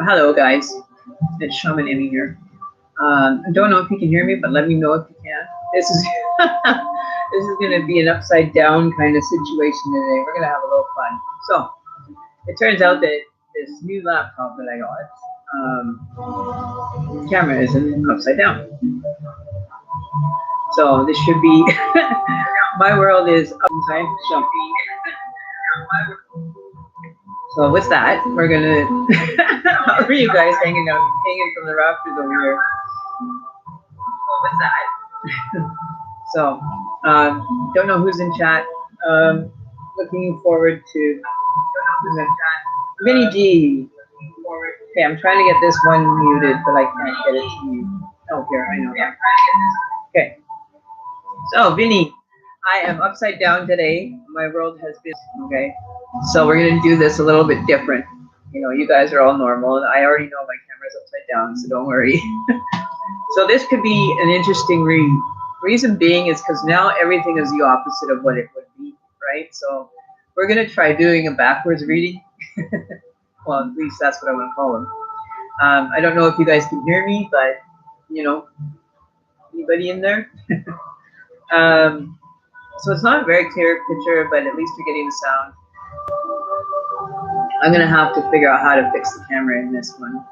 Hello, guys. It's Shaman Emmy here. I don't know if you can hear me, but let me know if you can. This is this is going to be an upside down kind of situation today. We're going to have a little fun. So it turns out that this new laptop that I got, camera is upside down. So this should be my world is upside down. So with that, we're gonna. How are you guys hanging from the rafters over here? So with that. So don't know who's in chat. Looking forward to Vinny G. Okay, I'm trying to get this one muted, but I can't get it to mute. Oh, here, I know. Okay. So Vinny, I am upside down today. My world has been okay. So we're gonna do this a little bit different. You know, you guys are all normal, and I already know my camera's upside down, so don't worry. So this could be an interesting read. Reason being is because now everything is the opposite of what it would be, right? So we're gonna try doing a backwards reading. Well, at least that's what I want to call them. I don't know if you guys can hear me, but you know, anybody in there? So it's not a very clear picture, but at least you're getting the sound. I'm gonna have to figure out how to fix the camera in this one.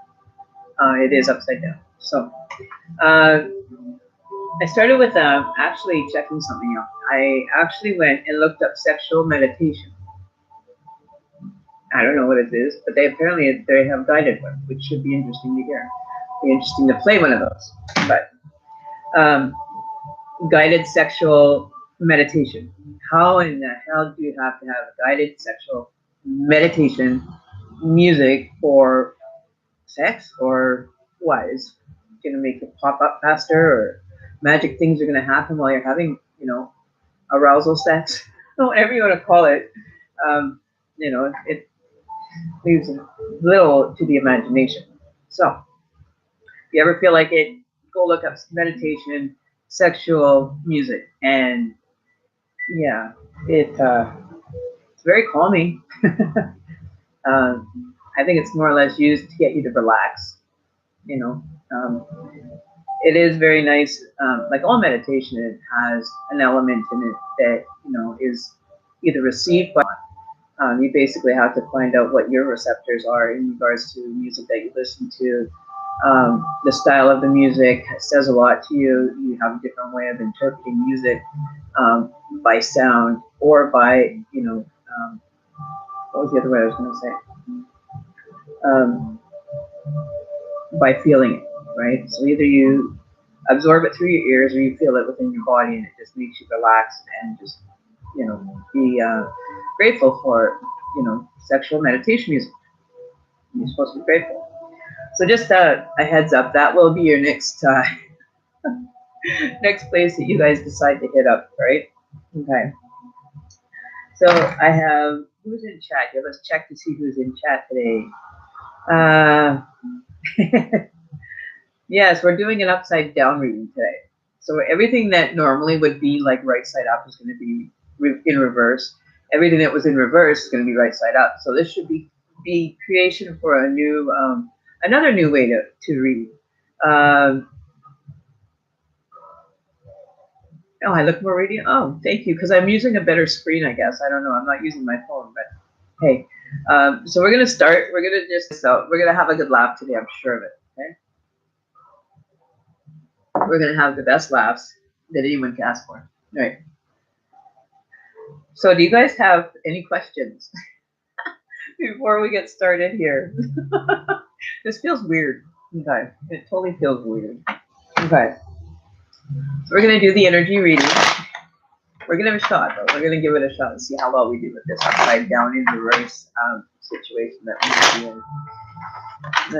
It is upside down. So I started with actually checking something out. I actually went and looked up sexual meditation. I don't know what it is, but they have guided one, which should be interesting to hear. Be interesting to play one of those. But guided sexual meditation. How in the hell do you have to have a guided sexual meditation music for sex, or what is going to make it pop up faster, or magic things are going to happen while you're having, you know, arousal sex, whatever you want to call it. You know, it leaves little to the imagination. So if you ever feel like it, go look up meditation sexual music, and yeah, it's very calming. I think it's more or less used to get you to relax. You know, it is very nice. Like all meditation, it has an element in it that, you know, is either received by. You basically have to find out what your receptors are in regards to music that you listen to. The style of the music says a lot to you. You have a different way of interpreting music by sound or by, you know, what was the other way I was going to say? By feeling it, right? So either you absorb it through your ears or you feel it within your body, and it just makes you relax and just, you know, be grateful for, you know, sexual meditation music. You're supposed to be grateful. So just a heads up, that will be your next next place that you guys decide to hit up, right? Okay. So I have, who's in chat? Yeah, let's check to see who's in chat today. Yes, we're doing an upside down reading today. So everything that normally would be like right side up is going to be in reverse. Everything that was in reverse is going to be right side up. So this should be creation for a new, another new way to read. Oh, I look more radiant. Oh, thank you, because I'm using a better screen, I guess. I don't know. I'm not using my phone, but hey. So we're gonna start. We're gonna have a good laugh today. I'm sure of it. Okay. We're gonna have the best laughs that anyone can ask for. All right. So do you guys have any questions before we get started here? This feels weird. Okay. It totally feels weird. Okay. So we're gonna do the energy reading. We're gonna have a shot, though. We're gonna give it a shot and see how well we do with this upside down in reverse situation that we're in.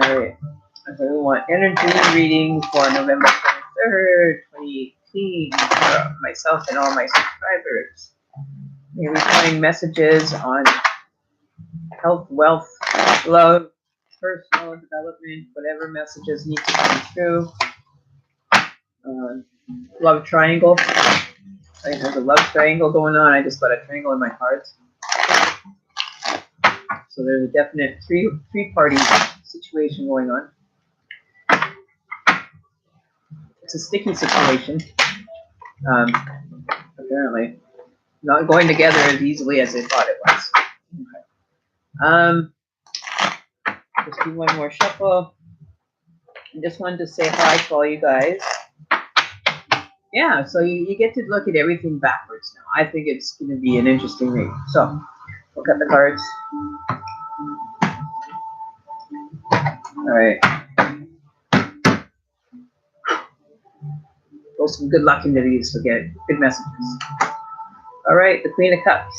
All right. So we want energy reading for November 23rd, 2018, for myself and all my subscribers. We're find messages on health, wealth, love, personal development, whatever messages need to come through. Love triangle. Right, there's a love triangle going on. I just got a triangle in my heart. So there's a definite three-party situation going on. It's a sticky situation. Apparently, not going together as easily as they thought it was. Okay. Just do one more shuffle. I just wanted to say hi to all you guys. Yeah, so you get to look at everything backwards now. I think it's going to be an interesting read. So, look at the cards. All right. Throw some good luck into these to get good messages. All right, the Queen of Cups.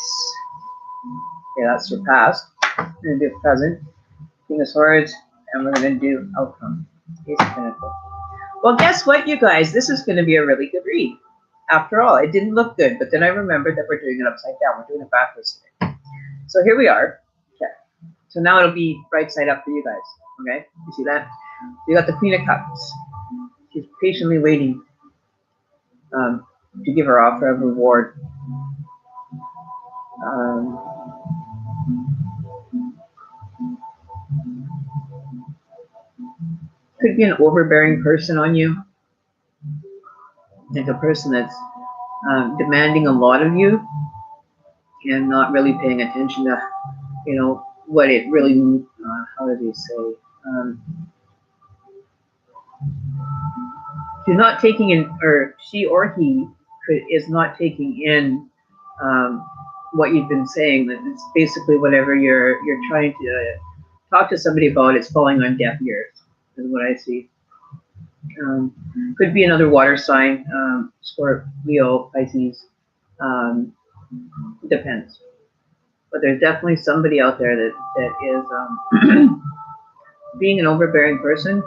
Okay, that's your past. I'm going to do present. King of Swords, and we're going to do outcome. Ace of Pentacles. Well, guess what, you guys? This is going to be a really good read. After all, it didn't look good, but then I remembered that we're doing it upside down. We're doing it backwards today. So here we are. Okay. So now it'll be right side up for you guys. Okay? You see that? You got the Queen of Cups. She's patiently waiting to give her offer of reward. Could be an overbearing person on you. Like a person that's demanding a lot of you and not really paying attention to, you know, what it really, how do they say? She's not taking in, or she or he is not taking in what you've been saying. That it's basically whatever you're trying to talk to somebody about. It's falling on deaf ears, is what I see. Could be another water sign, Scorpio, Pisces. Depends. But there's definitely somebody out there that is being an overbearing person,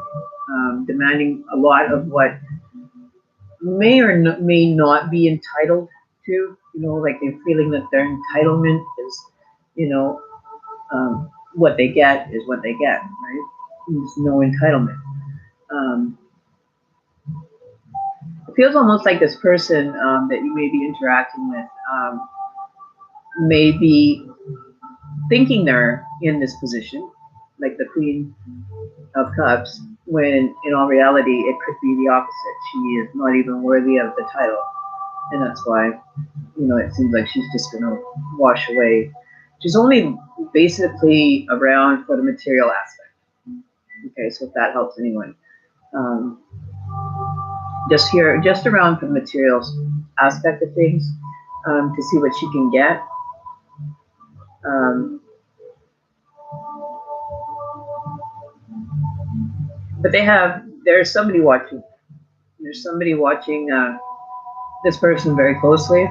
demanding a lot of what may or may not be entitled to. You know, like they're feeling that their entitlement is, you know, what they get is what they get, right? There's no entitlement. It feels almost like this person that you may be interacting with may be thinking they're in this position, like the Queen of Cups, when in all reality it could be the opposite. She is not even worthy of the title, and that's why, you know, it seems like she's just going to wash away. She's only basically around for the material aspect. Okay, so if that helps anyone. Just around for the materials aspect of things, to see what she can get. But there's somebody watching. There's somebody watching this person very closely.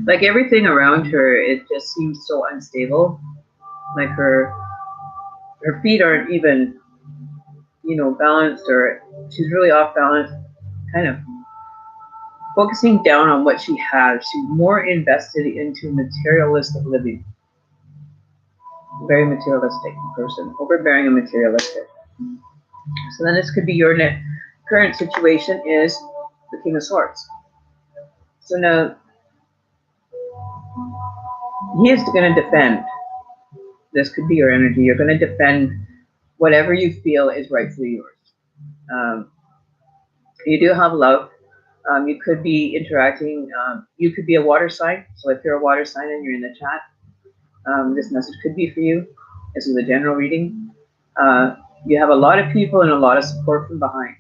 Like everything around her, it just seems so unstable. Like her feet aren't even, you know, balanced, or she's really off balance, kind of focusing down on what she has. She's more invested into materialistic living. Very materialistic person, overbearing and materialistic. So then this could be your current situation is the King of Swords. So now he is going to defend. This could be your energy. You're going to defend whatever you feel is rightfully yours. You do have love. You could be interacting. You could be a water sign. So if you're a water sign and you're in the chat, this message could be for you. This is a general reading. You have a lot of people and a lot of support from behind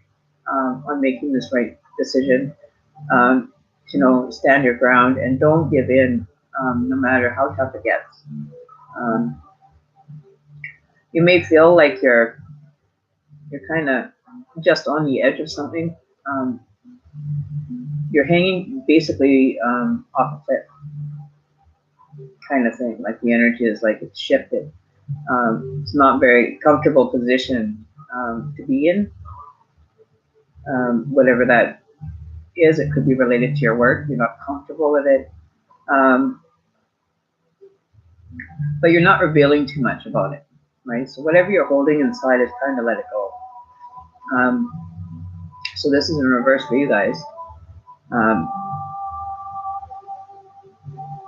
on making this right decision. You know, stand your ground and don't give in, no matter how tough it gets. You may feel like you're kind of just on the edge of something. You're hanging basically off a cliff, kind of thing. Like the energy is like it's shifted. It's not a very comfortable position to be in. Whatever that is, it could be related to your work. You're not comfortable with it. But you're not revealing too much about it, right? So whatever you're holding inside is time to let it go. So this is in reverse for you guys.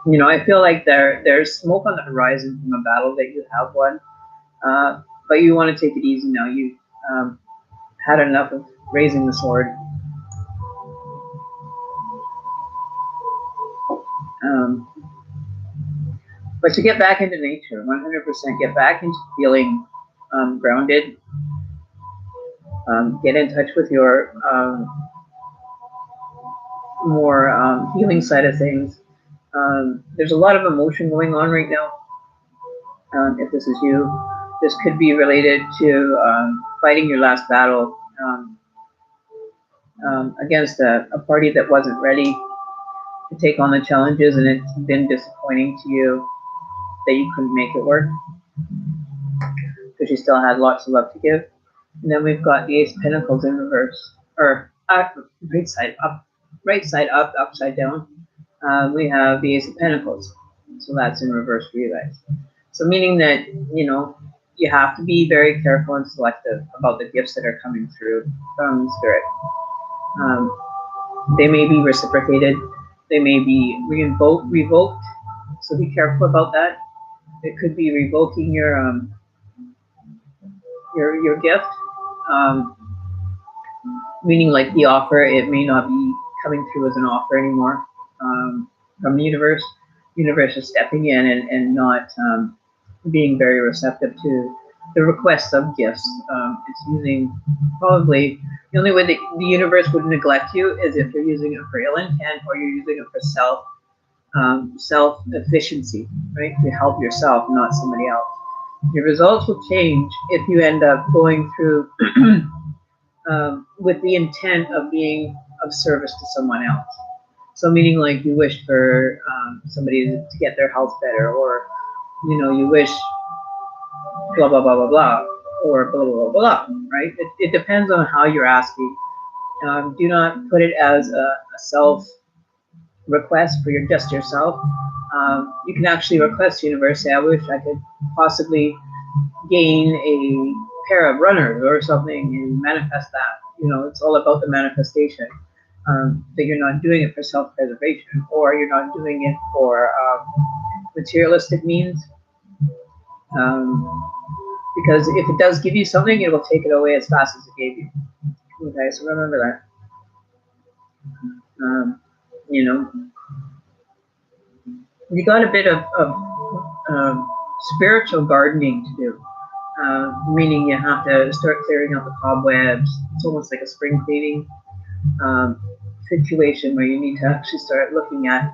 You know, I feel like there's smoke on the horizon from a battle that you have won, but you want to take it easy now. You um, had enough of raising the sword. Um, but to get back into nature, 100% get back into feeling grounded. Get in touch with your more healing side of things. There's a lot of emotion going on right now. If this is you, this could be related to fighting your last battle against a party that wasn't ready to take on the challenges, and it's been disappointing to you that you couldn't make it work because you still had lots of love to give. And then we've got the Ace of Pentacles in reverse, or right side up, upside down. We have the Ace of Pentacles, so that's in reverse for you guys. So meaning that, you know, you have to be very careful and selective about the gifts that are coming through from Spirit. They may be reciprocated, they may be revoked. So be careful about that. It could be revoking your gift, um, meaning like the offer. It may not be coming through as an offer anymore from the universe. Universe is stepping in and not being very receptive to the requests of gifts. It's using probably the only way that the universe would neglect you is if you're using it for ill intent or you're using it for self efficiency, right? To help yourself, not somebody else. Your results will change if you end up going through with the intent of being of service to someone else. So meaning like you wish for somebody to get their health better, or you know you wish blah blah blah blah blah, or blah blah blah blah. Right? It depends on how you're asking. Do not put it as a self request for your just yourself. You can actually request to universe. Say, I wish I could possibly gain a pair of runners or something, and manifest that. You know, it's all about the manifestation. That you're not doing it for self-preservation, or you're not doing it for materialistic means. Um, because if it does give you something, it will take it away as fast as it gave you. Okay, so remember that. You know, you got a bit of spiritual gardening to do. Meaning you have to start clearing out the cobwebs. It's almost like a spring cleaning um, situation where you need to actually start looking at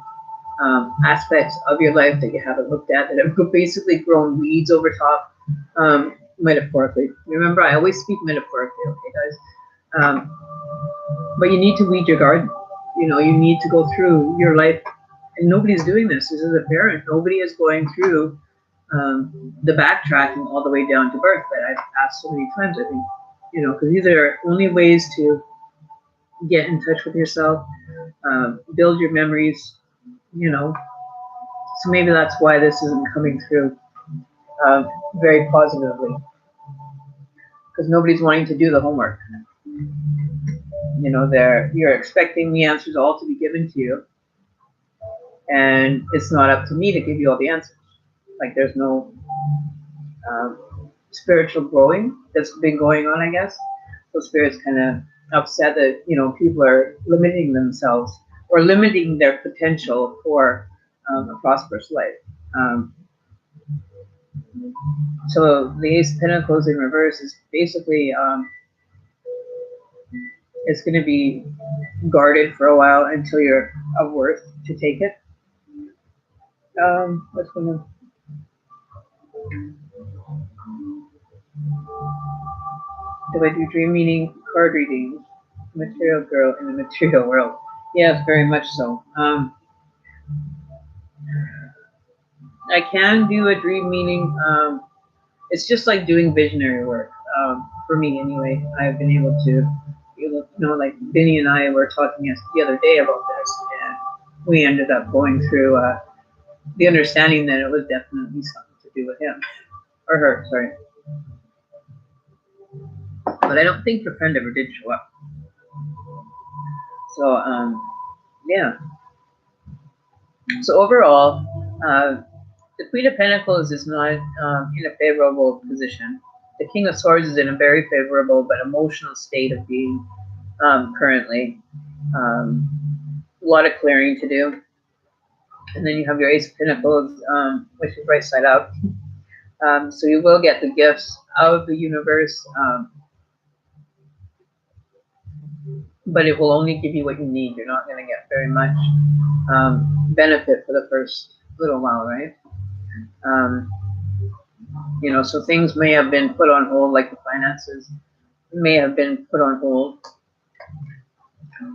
aspects of your life that you haven't looked at, that have basically grown weeds over top, metaphorically. Remember, I always speak metaphorically, okay, guys? But you need to weed your garden. You know, you need to go through your life, and nobody's doing this. This is apparent. Nobody is going through the backtracking all the way down to birth that I've asked so many times, I think. You know, because these are only ways to get in touch with yourself, build your memories, you know. So maybe that's why this isn't coming through very positively, because nobody's wanting to do the homework. You know, you're expecting the answers all to be given to you, and it's not up to me to give you all the answers. Like there's no spiritual growing that's been going on, I guess. So spirit's kind of upset that, you know, people are limiting themselves or limiting their potential for a prosperous life. Um, so the Ace of Pentacles in reverse is basically it's going to be guarded for a while until you're of worth to take it. What's going on? Do I do dream meaning card readings? Material girl in the material world. Yes, very much so. I can do a dream meaning. It's just like doing visionary work. For me, anyway, I've been able to, you know, like Vinny and I were talking the other day about this, and we ended up going through the understanding that it was definitely something to do with him or her. Sorry, but I don't think your friend ever did show up. So yeah. So overall, the Queen of Pentacles is not in a favorable position. The King of Swords is in a very favorable but emotional state of being currently. Um, a lot of clearing to do. And then you have your Ace of Pentacles, which is right side up. So you will get the gifts of the universe, but it will only give you what you need. You're not going to get very much benefit for the first little while, right? So things may have been put on hold, like the finances may have been put on hold,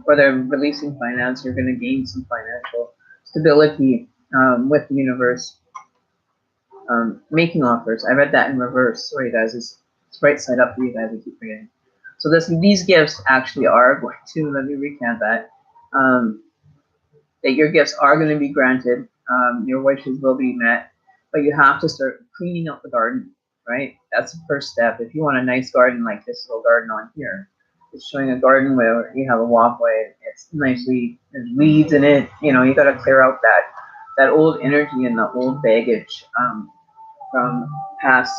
or they're releasing finance. You're going to gain some financial stability with the universe making offers. I read that in reverse. Sorry, guys, it's right side up for you guys. I keep forgetting. So these gifts actually are going to, let me recant that, that your gifts are going to be granted. Your wishes will be met, but you have to start cleaning up the garden, right? That's the first step. If you want a nice garden like this little garden on here, it's showing a garden where you have a walkway. It's nicely, there's weeds in it. You got to clear out that old energy and the old baggage from past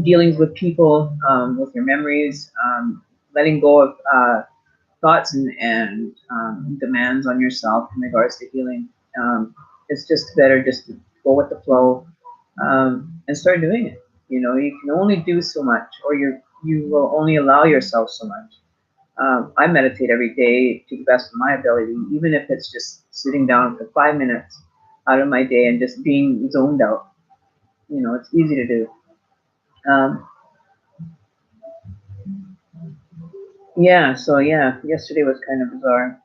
dealings with people, with your memories, letting go of thoughts and demands on yourself in regards to healing. It's just better just to go with the flow and start doing it. You can only do so much, or you will only allow yourself so much. I meditate every day to the best of my ability, even if it's just sitting down for 5 minutes out of my day and just being zoned out. It's easy to do. Um, yeah, so yeah, yesterday was kind of bizarre.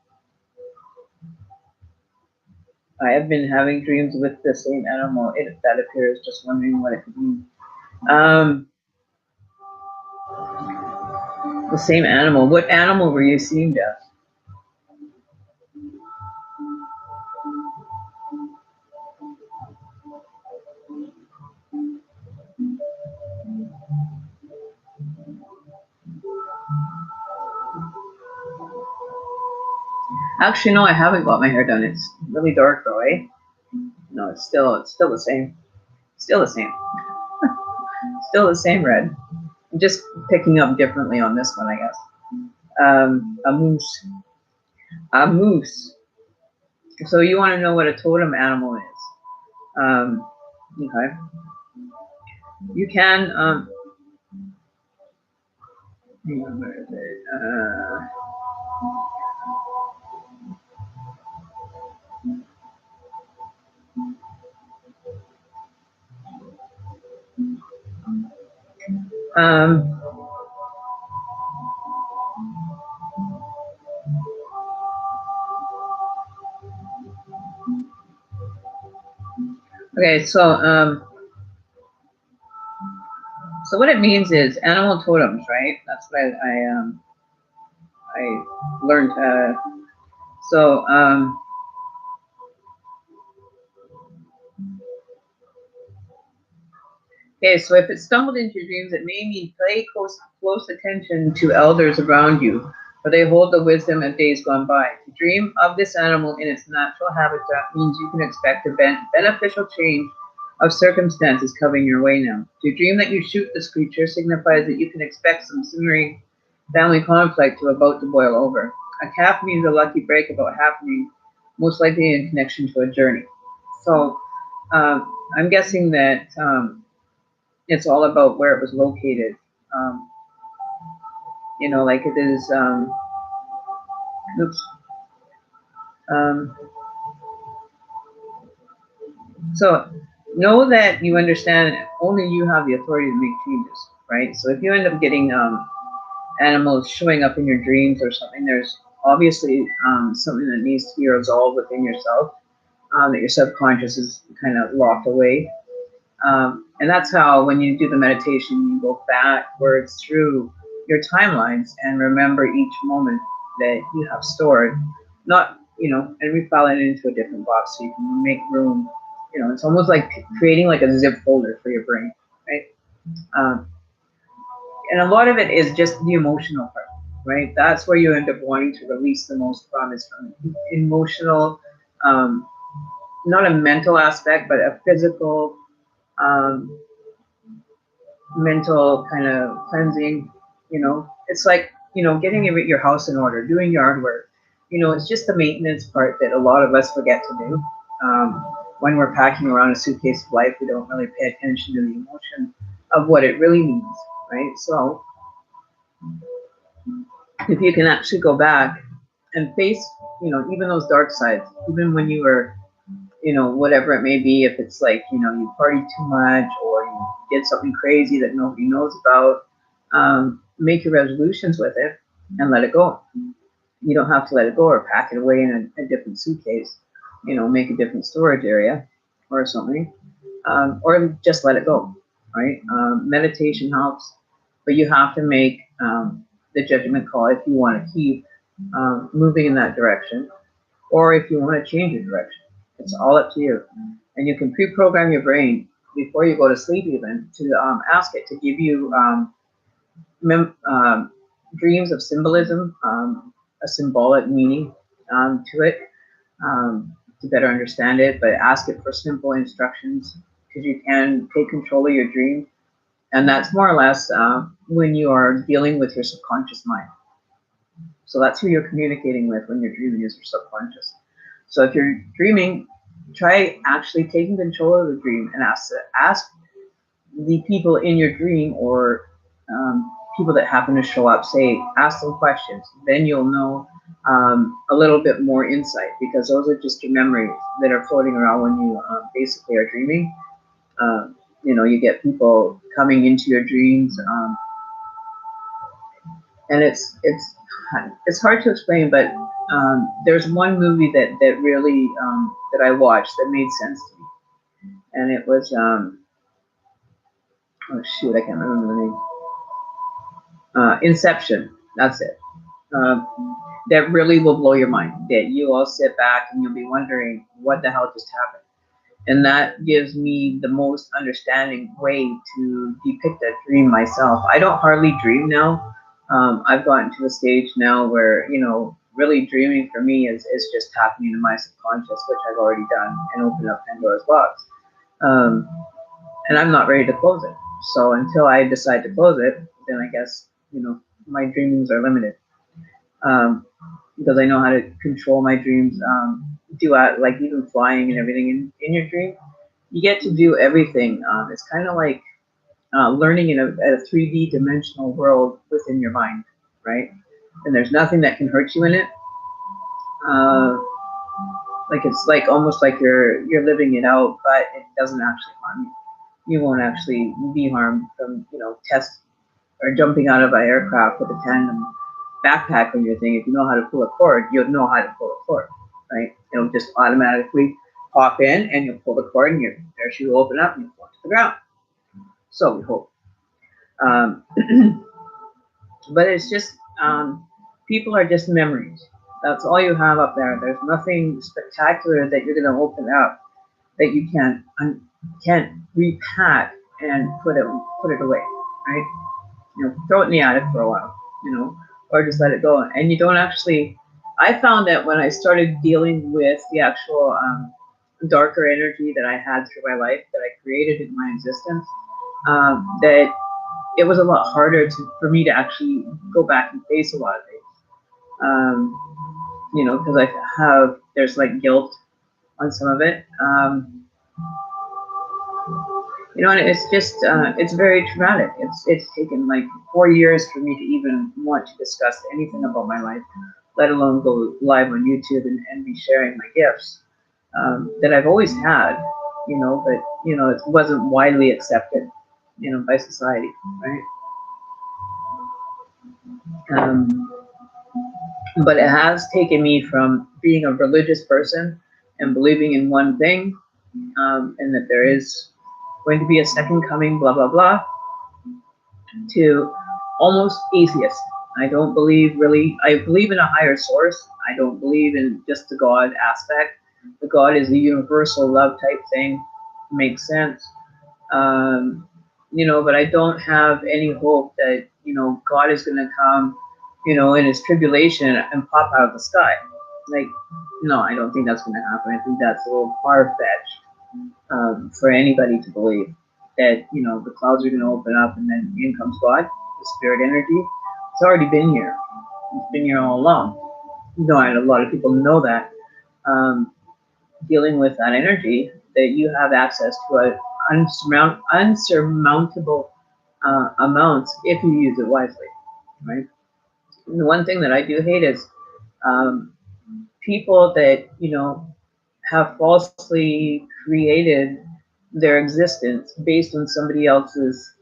I have been having dreams with the same animal. That appears, just wondering what it could mean. Um, the same animal. What animal were you seeing, Jeff? Actually, no, I haven't got my hair done. It's really dark though, eh? No, it's still the same. Still the same. Still the same red. I'm just picking up differently on this one, I guess. A moose. A moose. So you want to know what a totem animal is? Okay. You can. Where is it? Um, okay, so what it means is animal totems, right? That's what I learned. So okay, so if it stumbled into your dreams, it may mean pay close attention to elders around you, for they hold the wisdom of days gone by. To dream of this animal in its natural habitat means you can expect a beneficial change of circumstances coming your way now. To dream that you shoot this creature signifies that you can expect some simmering family conflict about to boil over. A calf means a lucky break about happening, most likely in connection to a journey. So I'm guessing that it's all about where it was located. Um, like it is. Oops. Um, so know that you understand only you have the authority to make changes, right? So if you end up getting animals showing up in your dreams or something, there's obviously something that needs to be resolved within yourself, that your subconscious is kind of locked away. And that's how, when you do the meditation, you go backwards through your timelines and remember each moment that you have stored, not, and refile it into a different box so you can make room. It's almost like creating like a zip folder for your brain, right? Um, and a lot of it is just the emotional part, right? That's where you end up wanting to release the most from, is from emotional, um, not a mental aspect, but a physical, um, mental kind of cleansing. It's like, getting your house in order, doing yard work. It's just the maintenance part that a lot of us forget to do. When we're packing around a suitcase of life, we don't really pay attention to the emotion of what it really means, right? So if you can actually go back and face, even those dark sides, even when you were, whatever it may be, if it's like, you partied too much or you did something crazy that nobody knows about, make your resolutions with it and let it go. You don't have to let it go or pack it away in a different suitcase, make a different storage area or something, or just let it go, right? Meditation helps, but you have to make the judgment call if you want to keep moving in that direction or if you want to change your direction. It's all up to you. And you can pre-program your brain before you go to sleep even to ask it to give you dreams of symbolism, a symbolic meaning to it, to better understand it, but ask it for simple instructions because you can take control of your dream. And that's more or less when you are dealing with your subconscious mind. So that's who you're communicating with when you're dreaming, is your subconscious. So if you're dreaming, try actually taking control of the dream and ask the people in your dream or people that happen to show up, ask them questions. Then you'll know a little bit more insight, because those are just your memories that are floating around when you basically are dreaming. You get people coming into your dreams, and it's hard to explain, but there's one movie that really that I watched that made sense to me, and it was oh shoot, I can't remember the name. Inception. That's it. Um, that really will blow your mind. That you all sit back and you'll be wondering what the hell just happened. And that gives me the most understanding way to depict that dream myself. I don't hardly dream now. I've gotten to a stage now where, really dreaming for me is just tapping into my subconscious, which I've already done, and opened up Pandora's box. Um, and I'm not ready to close it. So until I decide to close it, then I guess, my dreamings are limited. Because I know how to control my dreams, like even flying and everything in your dream. You get to do everything. It's kind of like learning in a 3D dimensional world within your mind, right? And there's nothing that can hurt you in it. Like it's like almost like you're living it out, but it doesn't actually harm you. You won't actually be harmed from test or jumping out of an aircraft with a tandem backpack on your thing. If you know how to pull a cord, you'll know how to pull a cord, right? It'll just automatically pop in and you'll pull the cord and your parachute will open up and you'll fall to the ground. So we hope. Um, but it's just, people are just memories. That's all you have up there. There's nothing spectacular that you're going to open up that you can't repack and put it away, right? Throw it in the attic for a while, or just let it go. And you don't actually. I found that when I started dealing with the actual darker energy that I had through my life, that I created in my existence, that it was a lot harder for me to actually go back and face a lot of things. Because there's like guilt on some of it. And it's just, it's very traumatic. It's taken like 4 years for me to even want to discuss anything about my life, let alone go live on YouTube and be sharing my gifts that I've always had, but, it wasn't widely accepted, by society, right? But it has taken me from being a religious person and believing in one thing, and that there is going to be a second coming, blah, blah, blah, to almost atheist. I don't believe I believe in a higher source. I don't believe in just the God aspect. The God is a universal love type thing. Makes sense. But I don't have any hope that, God is going to come, in his tribulation and pop out of the sky. Like, no, I don't think that's going to happen. I think that's a little far-fetched for anybody to believe that, you know, the clouds are going to open up and then in comes God, the spirit energy. It's already been here. It's been here all along. No, and a lot of people know that. Dealing with that energy, that you have access to a unsurmountable amounts if you use it wisely, right? And the one thing that I do hate is um, people that, you know, have falsely created their existence based on somebody else's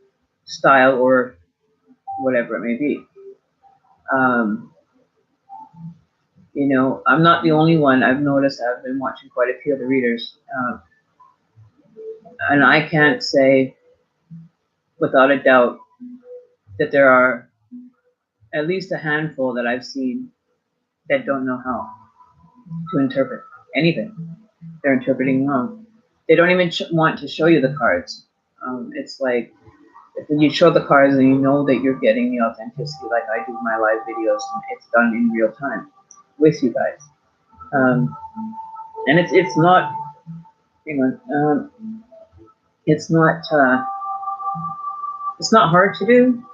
style or whatever it may be. Um, you know, I'm not the only one. I've noticed, I've been watching quite a few of the readers, and I can't say without a doubt that there are at least a handful that I've seen that don't know how to interpret anything. They're interpreting wrong. They don't even want to show you the cards. It's like if you show the cards and you know that you're getting the authenticity, like I do my live videos, and it's done in real time with you guys. And it's not, hang on, it's not hard to do,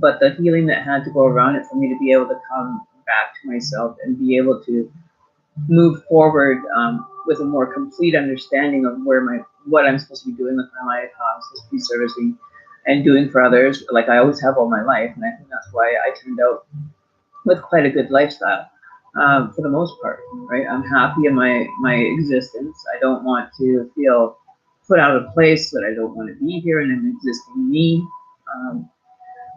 but the healing that had to go around it for me to be able to come back to myself and be able to move forward with a more complete understanding of what I'm supposed to be doing with my life, how I'm supposed to be servicing and doing for others, like I always have all my life, and I think that's why I turned out with quite a good lifestyle for the most part. Right, I'm happy in my existence. I don't want to feel put out of place, that I don't want to be here and I'm existing me. Um,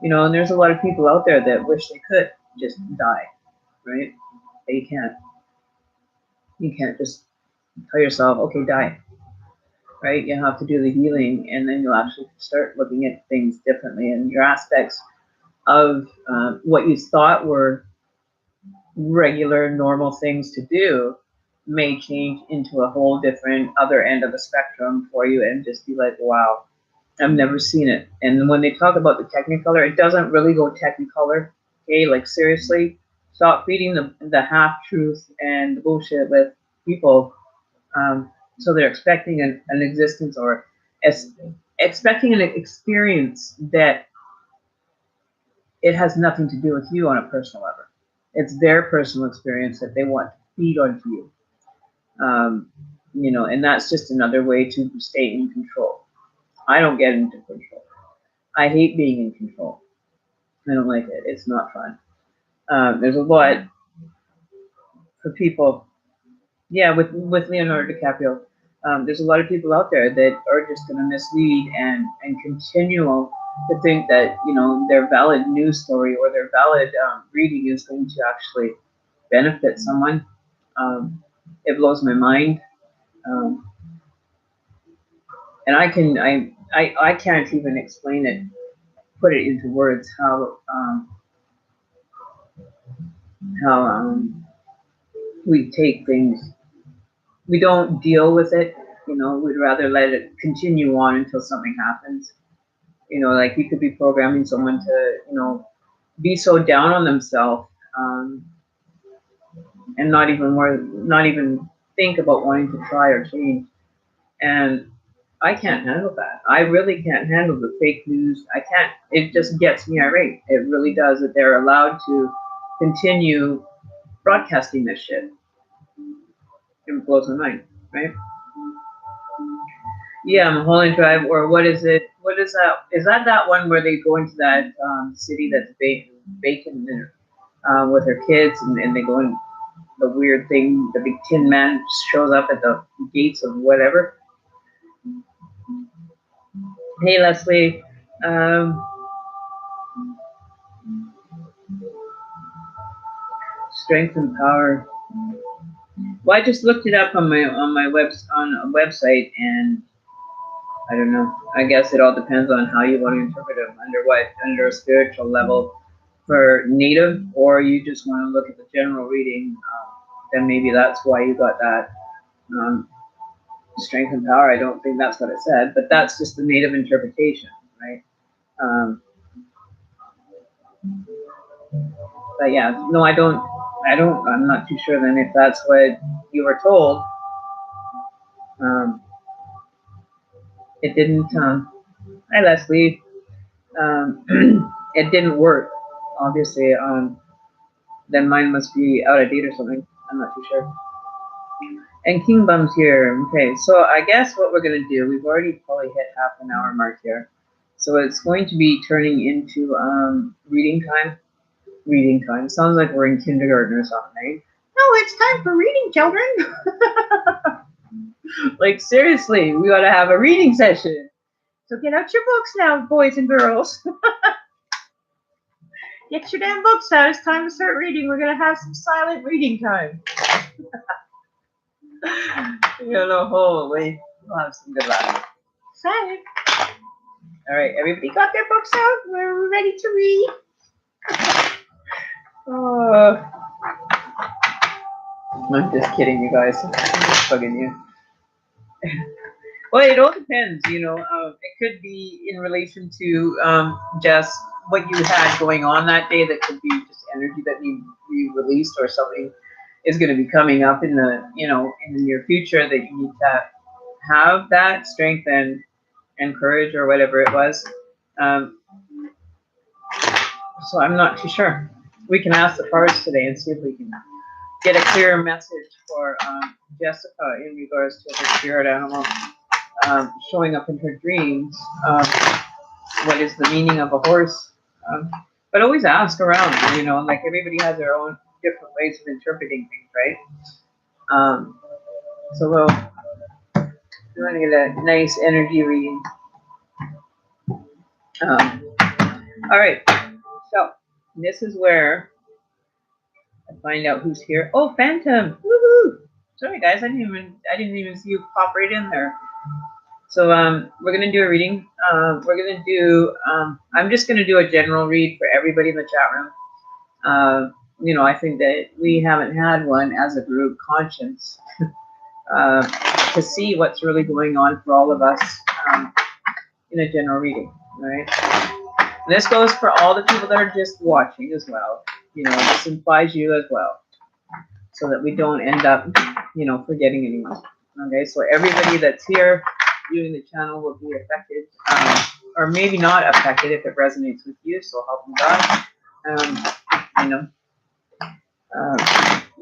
you know, and there's a lot of people out there that wish they could just die, right? But you can't. You can't just tell yourself, okay, die, right? You have to do the healing, and then you'll actually start looking at things differently, and your aspects of what you thought were regular, normal things to do may change into a whole different other end of the spectrum for you, and just be like, wow, I've never seen it. And when they talk about the technicolor, it doesn't really go technicolor. Okay, like seriously, stop feeding the half truth and the bullshit with people. So they're expecting an existence or expecting an experience that it has nothing to do with you on a personal level. It's their personal experience that they want to feed onto you. Um, you know, and that's just another way to stay in control. I don't get into control. I hate being in control. I don't like it. It's not fun. There's a lot for people. Yeah, with Leonardo DiCaprio, there's a lot of people out there that are just going to mislead and continue to think that, you know, their valid news story or their valid reading is going to actually benefit someone. It blows my mind, um, and I can't even explain it, put it into words how we take things. We don't deal with it. You know, we'd rather let it continue on until something happens. You know, like you could be programming someone to, you know, be so down on themselves, and not even think about wanting to try or change. And I can't handle that. I really can't handle the fake news. I can't. It just gets me irate. It really does, that they're allowed to continue broadcasting this shit. It blows my mind, right? Yeah, Mulholland Drive, or what is it? What is that? Is that one where they go into that city that's vacant with her kids, and they go in the weird thing? The big tin man shows up at the gates of whatever. Hey, Leslie. Um, Strength and power. Well, I just looked it up on a website, and I don't know. I guess it all depends on how you want to interpret it, under a spiritual level for native, or you just want to look at the general reading. Then maybe that's why you got that um, strength and power. I don't think that's what it said, but that's just the native interpretation, right? Um, but yeah, no, I don't. I'm not too sure then if that's what you were told. It didn't, hi Leslie, it didn't work, obviously. Then mine must be out of date or something. I'm not too sure. And King Bum's here. Okay, so I guess what we're going to do, we've already probably hit half an hour mark here. So it's going to be turning into reading time. Reading time. Sounds like we're in kindergarten or something. No, it's time for reading, children. Like, seriously, we got to have a reading session. So get out your books now, boys and girls. Get your damn books out. It's time to start reading. We're going to have some silent reading time. Holy, we'll have some good laughter. Silent. All right, everybody got their books out? We're ready to read. Oh, I'm just kidding, you guys. I'm just bugging you. Well, it all depends, it could be in relation to just what you had going on that day. That could be just energy that you released, or something is going to be coming up in the in the near future that you need to have that strength and courage, or whatever it was. So I'm not too sure. We can ask the cards today and see if we can get a clearer message for Jessica in regards to her spirit animal showing up in her dreams. What is the meaning of a horse? But always ask around, like everybody has their own different ways of interpreting things, right? So we're going to get a nice energy reading. All right, so this is where I find out who's here. Oh, Phantom! Woohoo! Sorry, guys, I didn't even see you pop right in there. So we're gonna do a reading. We're gonna do. I'm just gonna do a general read for everybody in the chat room. I think that we haven't had one as a group conscience to see what's really going on for all of us in a general reading, right? And this goes for all the people that are just watching as well. This implies you as well, so that we don't end up, forgetting anyone. Okay, so everybody that's here viewing the channel will be affected, or maybe not affected if it resonates with you. So help me God,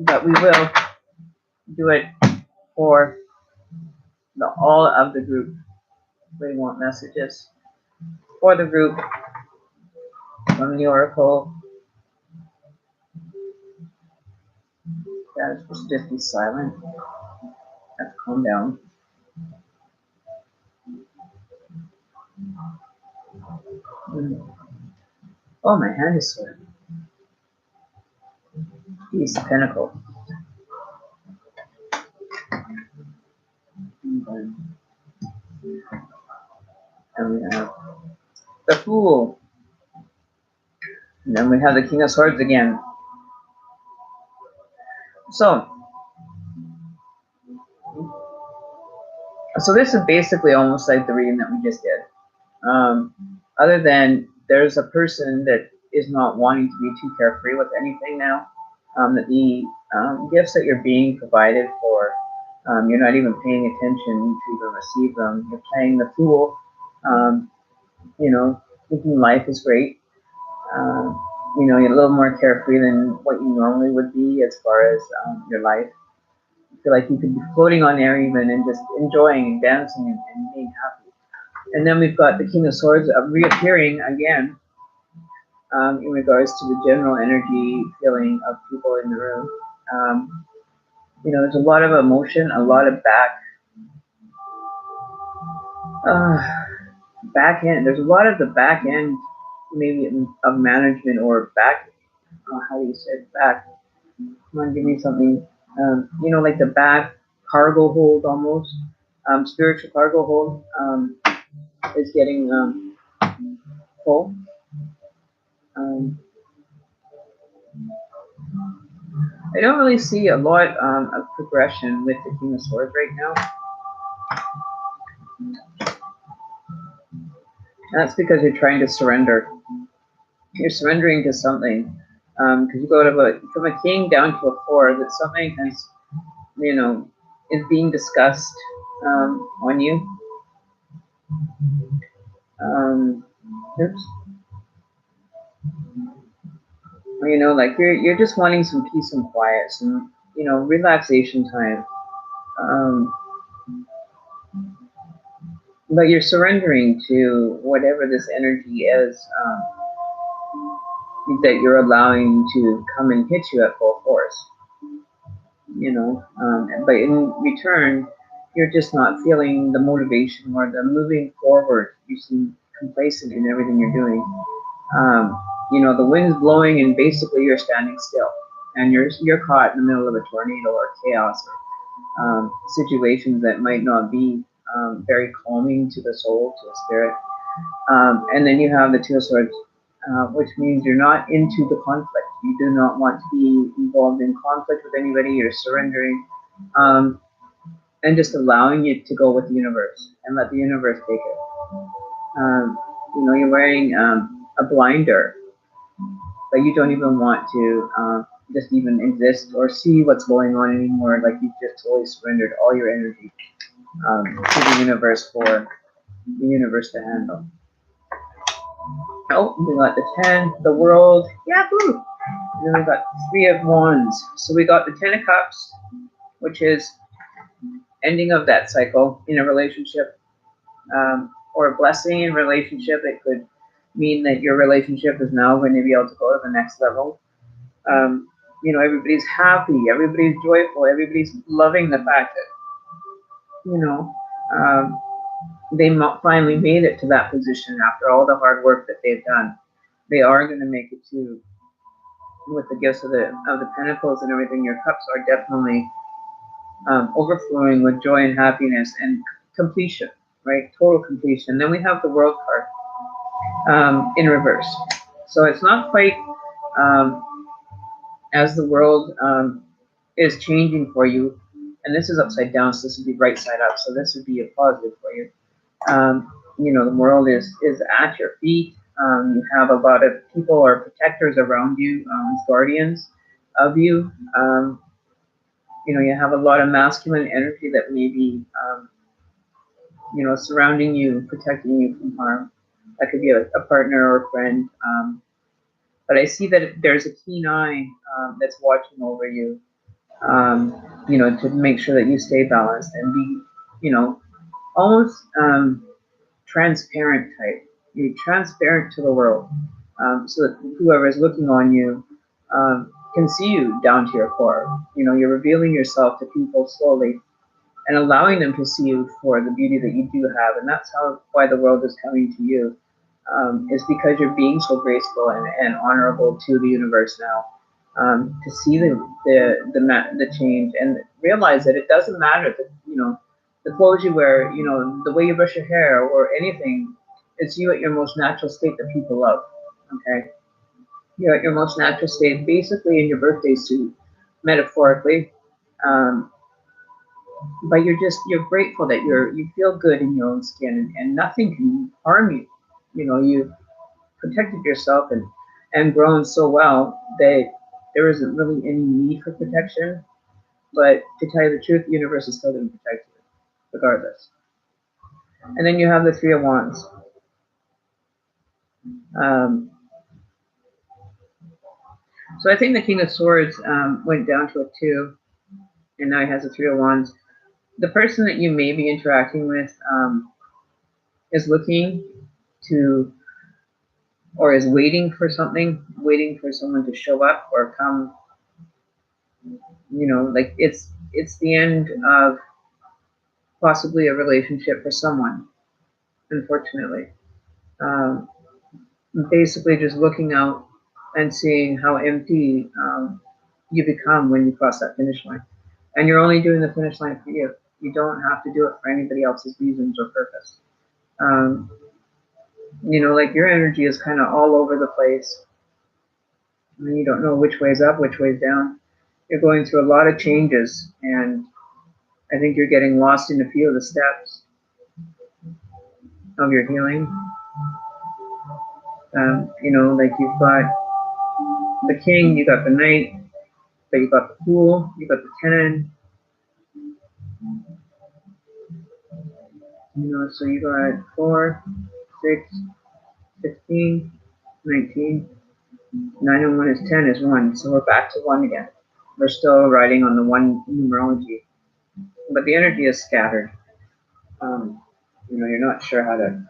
but we will do it for all of the group. We want messages for the group from the oracle. Guys, just be silent. Have to calm down. Oh, my hand is sweating. He's the pinnacle. And we have the Fool. And then we have the King of Swords again. So this is basically almost like the reading that we just did. Other than there's a person that is not wanting to be too carefree with anything now. That the gifts that you're being provided for, you're not even paying attention to even receive them. You're playing the fool, thinking life is great. You're a little more carefree than what you normally would be as far as your life. You feel like you could be floating on air even and just enjoying and dancing and being happy. And then we've got the King of Swords reappearing again in regards to the general energy feeling of people in the room. There's a lot of emotion, a lot of back end. There's a lot of the back end, maybe of management, or back. How do you say it? Back? Come on, give me something. Like the back cargo hold almost. Spiritual cargo hold is getting full. I don't really see a lot of progression with the King of Swords right now. That's because you're trying to surrender. You're surrendering to something. Because you go to from a king down to a 4, that something has, is being discussed on you. Oops. Like you're just wanting some peace and quiet, some relaxation time. Um, but you're surrendering to whatever this energy is that you're allowing to come and hit you at full force. But in return, you're just not feeling the motivation or the moving forward. You seem complacent in everything you're doing. Um, the wind's blowing and basically you're standing still, and you're caught in the middle of a tornado or chaos or situations that might not be very calming to the soul, to the spirit. And then you have the 2 of Swords, which means you're not into the conflict. You do not want to be involved in conflict with anybody. You're surrendering um, and just allowing it to go with the universe and let the universe take it. You're wearing a blinder, but you don't even want to just even exist or see what's going on anymore. Like you've just totally surrendered all your energy to the universe for the universe to handle. Oh, we got the 10, the world, yahoo! And then we got 3 of Wands. So we got the 10 of Cups, which is ending of that cycle in a relationship, or a blessing in relationship. It could mean that your relationship is now going to be able to go to the next level. Everybody's happy, everybody's joyful, everybody's loving the fact that, they finally made it to that position after all the hard work that they've done. They are going to make it to, with the gifts of the Pentacles and everything. Your cups are definitely overflowing with joy and happiness and completion, right? Total completion. Then we have the World card in reverse. So it's not quite as the world is changing for you. And this is upside down, so this would be right side up. So this would be a positive for you. The world is at your feet. You have a lot of people or protectors around you, guardians of you. You have a lot of masculine energy that may be, surrounding you, protecting you from harm. That could be a partner or a friend. But I see that there's a keen eye that's watching over you, to make sure that you stay balanced and be, almost transparent type. You're transparent to the world, so that whoever is looking on you can see you down to your core. You're revealing yourself to people slowly and allowing them to see you for the beauty that you do have. And that's why the world is coming to you, is because you're being so graceful and honorable to the universe now. To see the change and realize that it doesn't matter that the clothes you wear, the way you brush your hair or anything. It's you at your most natural state that people love. Okay, you're at your most natural state, basically in your birthday suit, metaphorically. Um, but you're grateful that you feel good in your own skin, and nothing can harm you. You protected yourself and grown so well that there isn't really any need for protection. But to tell you the truth, the universe is still going to protect you, regardless. And then you have the 3 of Wands. Um, so I think the King of Swords went down to a 2, and now he has a 3 of Wands. The person that you may be interacting with is looking to, or is waiting for something, waiting for someone to show up or come. Like it's the end of possibly a relationship for someone, unfortunately. Um, Basically just looking out and seeing how empty you become when you cross that finish line. And you're only doing the finish line for you. You don't have to do it for anybody else's reasons or purpose. Like your energy is kind of all over the place. And you don't know which way's up, which way's down. You're going through a lot of changes, and I think you're getting lost in a few of the steps of your healing. Like you've got the king, you got the knight, but you got the fool, you got the 10. So you got 4, 6, 15, 19. 9 and 1 is 10 is 1. So we're back to 1 again. We're still riding on the 1 numerology, but the energy is scattered. You're not sure how to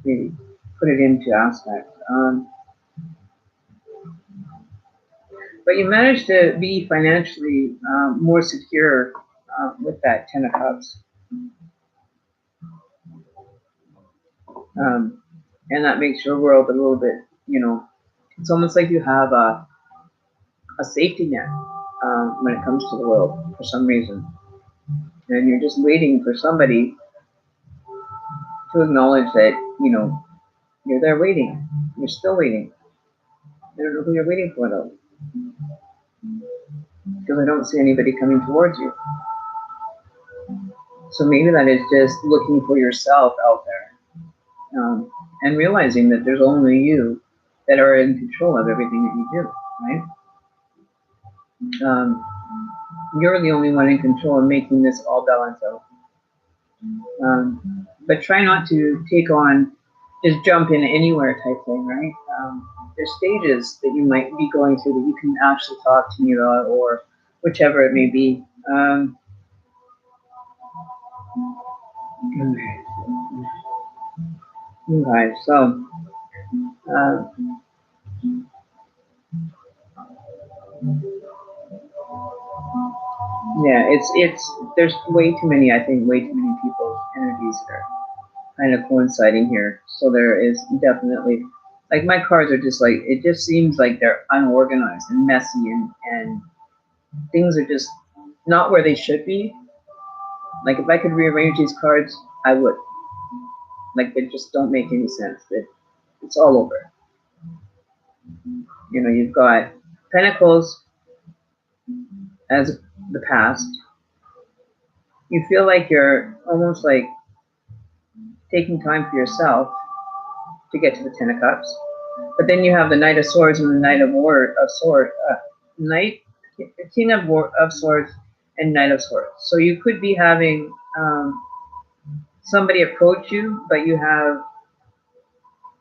maybe put it into aspects. But you managed to be financially more secure with that 10 of Cups. And that makes your world a little bit, it's almost like you have a safety net when it comes to the world for some reason. And you're just waiting for somebody to acknowledge that, you're there waiting. You're still waiting. I don't know who you're waiting for, though. Because I don't see anybody coming towards you. So maybe that is just looking for yourself out there. And realizing that there's only you that are in control of everything that you do, right? You're the only one in control of making this all balance out. But try not to take on, just jump in anywhere type thing, right? There's stages that you might be going through that you can actually talk to me about, or whichever it may be. Okay, so yeah, it's there's way too many. I think way too many people's energies that are kind of coinciding here. So there is definitely, like, my cards are just like, it just seems like they're unorganized and messy, and things are just not where they should be. Like, if I could rearrange these cards, I would. Like, they just don't make any sense. It's all over. You've got Pentacles as the past. You feel like you're almost like taking time for yourself to get to the 10 of Cups. But then you have the Knight of Swords and the Knight of Swords, King of Swords and Knight of Swords. So you could be having somebody approach you, but you have.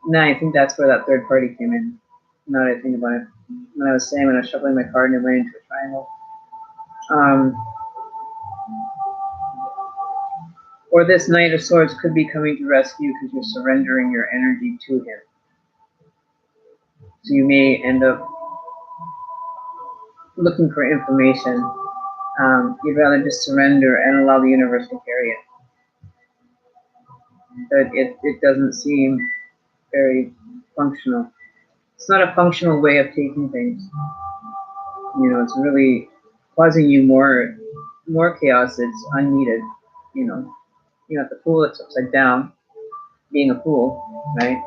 No, I think that's where that third party came in. Now that I think about it, when I was shuffling my card and it went into a triangle. Or this Knight of Swords could be coming to rescue because you're surrendering your energy to him. So you may end up looking for information. You'd rather just surrender and allow the universe to carry it. But it doesn't seem very functional. It's not a functional way of taking things. It's really causing you more chaos that's unneeded. You have the Fool that's upside down, being a fool, right?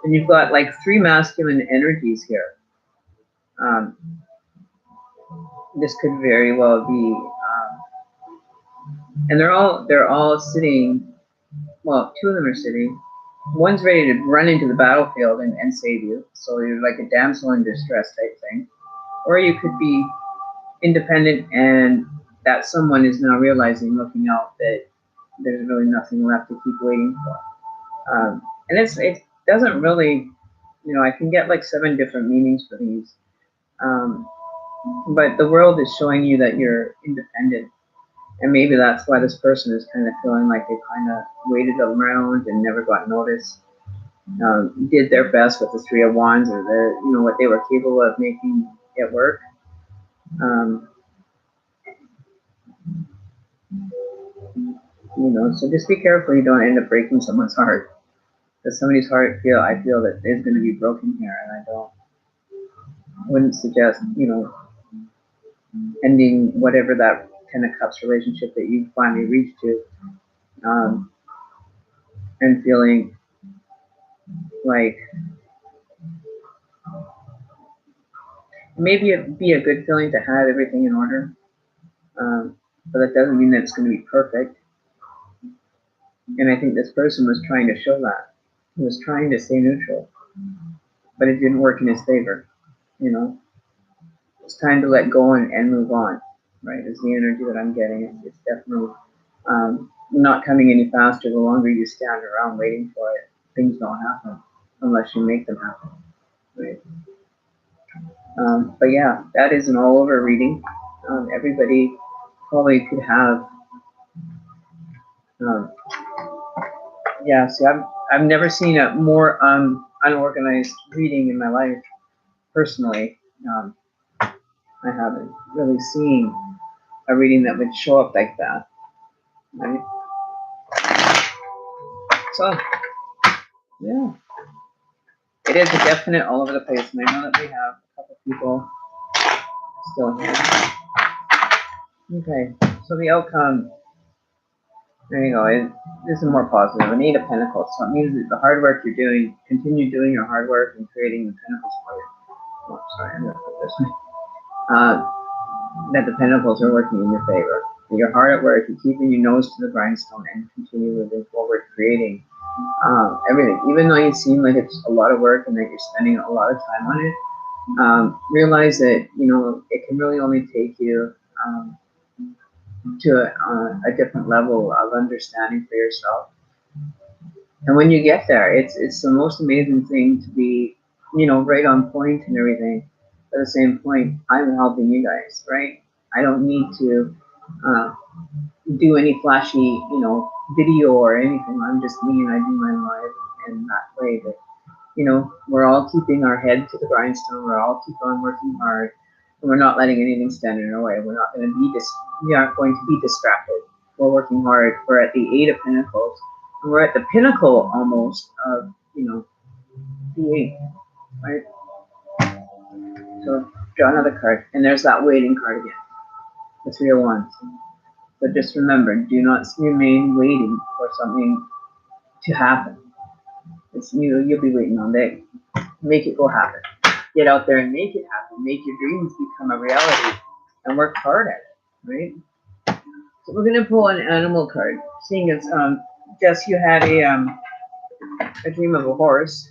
And you've got like 3 masculine energies here. This could very well be, and they're all sitting. Well, 2 of them are sitting. One's ready to run into the battlefield and save you. So you're like a damsel in distress type thing. Or you could be independent, and that someone is now realizing, looking out, that there's really nothing left to keep waiting for. And it doesn't really, I can get like 7 different meanings for these. But the world is showing you that you're independent. And maybe that's why this person is kind of feeling like they kind of waited around and never got noticed. Did their best with the 3 of Wands, or what they were capable of making it work. So just be careful you don't end up breaking someone's heart. Because somebody's heart I feel that is going to be broken here, and wouldn't suggest, ending whatever that 10 of Cups relationship that you finally reached to, and feeling like maybe it'd be a good feeling to have everything in order, but that doesn't mean that it's going to be perfect. And I think this person was trying to show that. He was trying to stay neutral, but it didn't work in his favor, It's time to let go and move on, right? Is the energy that I'm getting. It's definitely not coming any faster. The longer you stand around waiting for it, things don't happen unless you make them happen, right? But yeah, that is an all over reading. Everybody probably could have, um, yeah, see, I've never seen a more unorganized reading in my life, personally. I haven't really seen a reading that would show up like that, right? So, yeah, it is a definite all over the place, and I know that we have a couple people still here. Okay, so the outcome, there you go, it is more positive. An 8 of Pentacles, so it means that the hard work you're doing, continue doing your hard work and creating the Pentacles for you. Oh, sorry, I'm going to put this way. That the Pentacles are working in your favor. That you're hard at work, you're keeping your nose to the grindstone and continue moving forward, creating everything. Even though you seem like it's a lot of work and that you're spending a lot of time on it, realize that, you know, it can really only take you to a different level of understanding for yourself. And when you get there, it's the most amazing thing to be, you know, right on point and everything. At the same point, I'm helping you guys, right? I don't need to do any flashy, you know, video or anything. I'm just me and I do my life in that way that, you know, we're all keeping our head to the grindstone. We're all keep on working hard, and we're not letting anything stand in our way. We're not going to be we aren't going to be distracted. We're working hard. We're at the 8 of Pentacles, and we're at the pinnacle almost of, you know, the 8, right? So draw another card, and there's that waiting card again, the 3 of Wands. But just remember, do not remain waiting for something to happen. You'll be waiting all day. Make it go happen. Get out there and make it happen. Make your dreams become a reality, and work hard at it, right? So we're gonna pull an animal card. Seeing as Jess, you had a dream of a horse.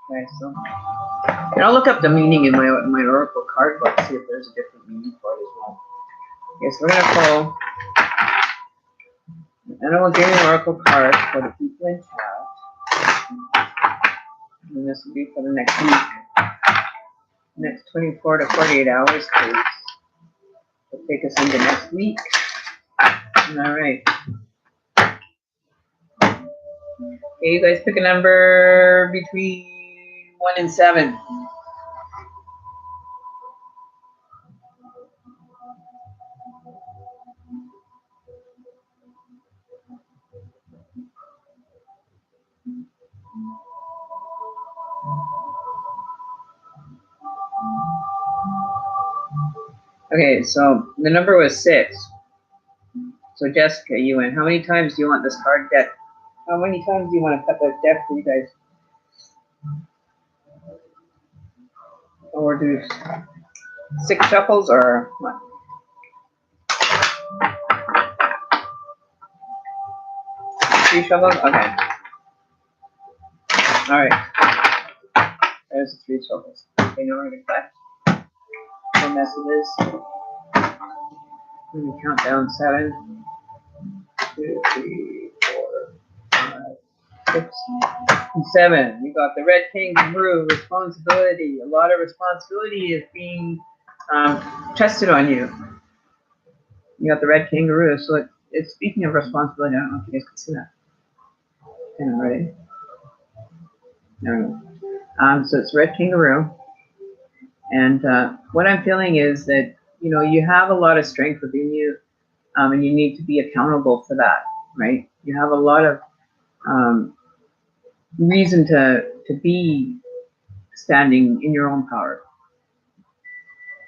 Okay, so and I'll look up the meaning in my oracle card book, see if there's a different meaning for it as well. Okay, so we're gonna pull an animal dreaming oracle card for the people in chat. And this will be for the next week. Next 24 to 48 hours, please. Will take us into next week. All right. Okay, you guys pick a number between 1 and 7. Okay, so the number was 6. So Jessica, you win. How many times do you want this card deck? How many times do you want to cut that deck for you guys? Or do 6 shuffles or what? Three shuffles? Okay. All right. There's the 3 shuffles. Okay, now we're going to cut the messages. Let me count down 7, 2, 3, 4, 5, 6, and 7. You got the red kangaroo, responsibility. A lot of responsibility is being tested on you. You got the red kangaroo, so it's speaking of responsibility. I don't know if you guys can see that. Kind of ready. There we go. So it's red kangaroo, and what I'm feeling is that, you know, you have a lot of strength within you, and you need to be accountable for that, right? You have a lot of reason to be standing in your own power.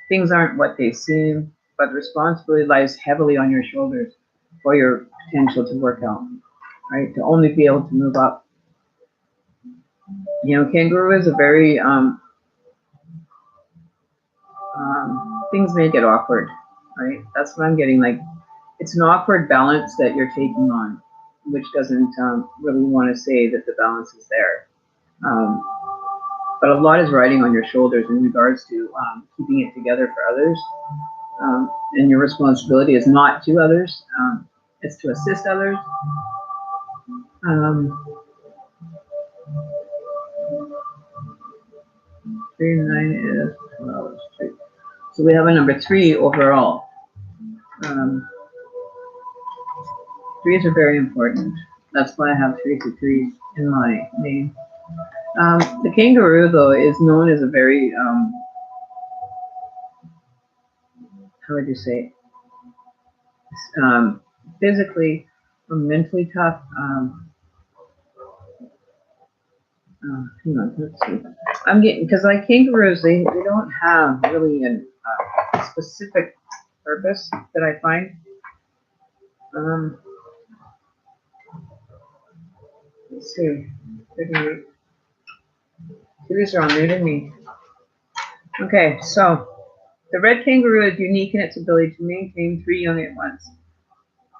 Things aren't what they seem, but the responsibility lies heavily on your shoulders for your potential to work out, right? To only be able to move up. You know, kangaroo is a very things make it awkward, right? That's what I'm getting. Like, it's an awkward balance that you're taking on, which doesn't really want to say that the balance is there. But a lot is riding on your shoulders in regards to keeping it together for others. And your responsibility is not to others, it's to assist others. Um, 3 and 9 is 12. So we have a number 3 overall. Threes are very important. That's why I have 3 to 3 in my name. The kangaroo, though, is known as a very, how would you say, physically or mentally tough. Hang on, let's see. I'm getting, because like kangaroos, they don't have really a specific purpose that I find. Let's see. These are all new to me. Okay, so the red kangaroo is unique in its ability to maintain 3 young at once.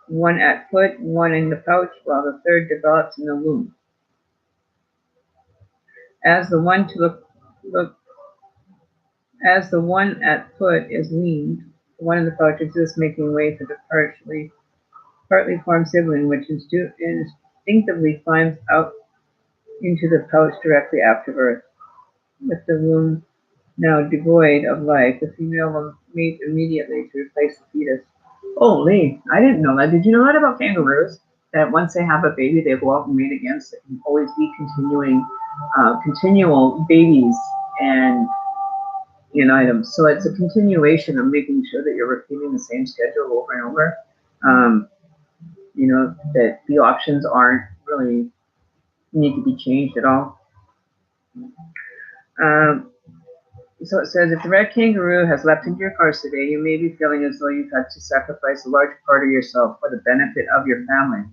One at foot, one in the pouch, while the third develops in the womb. As the one at foot is weaned, the one in the pouch exists, making way for the partly formed sibling, which instinctively climbs out into the pouch directly after birth. With the womb now devoid of life, the female will mate immediately to replace the fetus. Oh, Lee, I didn't know that. Did you know that about kangaroos? That once they have a baby, they go out and mate again. So it can always be continual babies and items. So it's a continuation of making sure that you're repeating the same schedule over and over. That the options aren't really need to be changed at all. So it says, if the red kangaroo has leapt into your cars today, you may be feeling as though you've had to sacrifice a large part of yourself for the benefit of your family.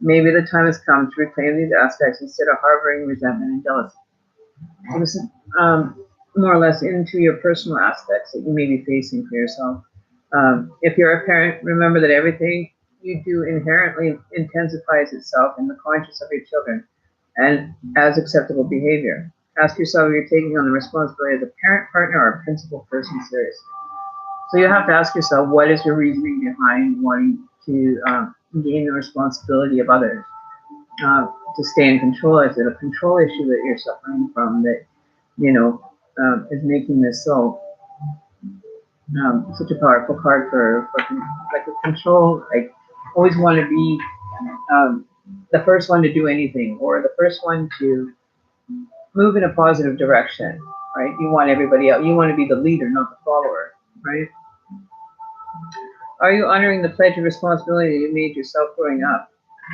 Maybe the time has come to reclaim these aspects instead of harboring resentment and jealousy. So this is more or less into your personal aspects that you may be facing for yourself. If you're a parent, remember that everything you do inherently intensifies itself in the conscience of your children and as acceptable behavior. Ask yourself if you're taking on the responsibility as a parent, partner, or principal person seriously. So you have to ask yourself, what is your reasoning behind wanting to gain the responsibility of others? To stay in control? Is it a control issue that you're suffering from that, is making this such a powerful card for like a control, like always want to be the first one to do anything or the first one to move in a positive direction, right? You want everybody else, you want to be the leader, not the follower, right? Are you honoring the pledge of responsibility you made yourself growing up?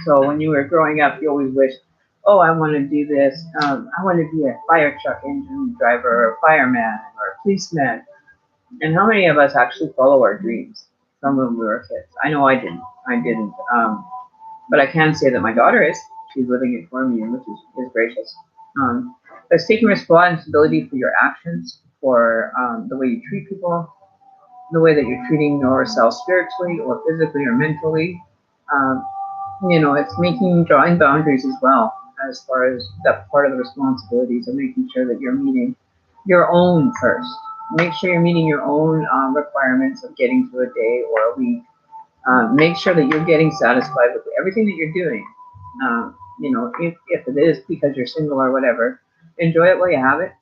So when you were growing up, you always wished, oh, I want to do this. I want to be a fire truck engine driver or a fireman or a policeman. And how many of us actually follow our dreams from when we were kids? I know I didn't. But I can say that my daughter is. She's living it for me, which is gracious. It's taking responsibility for your actions, for the way you treat people, the way that you're treating yourself spiritually or physically or mentally. It's drawing boundaries as well, as far as that part of the responsibilities of making sure that you're meeting your own first. Make sure you're meeting your own requirements of getting through a day or a week. Make sure that you're getting satisfied with everything that you're doing. If it is because you're single or whatever, enjoy it while you have it.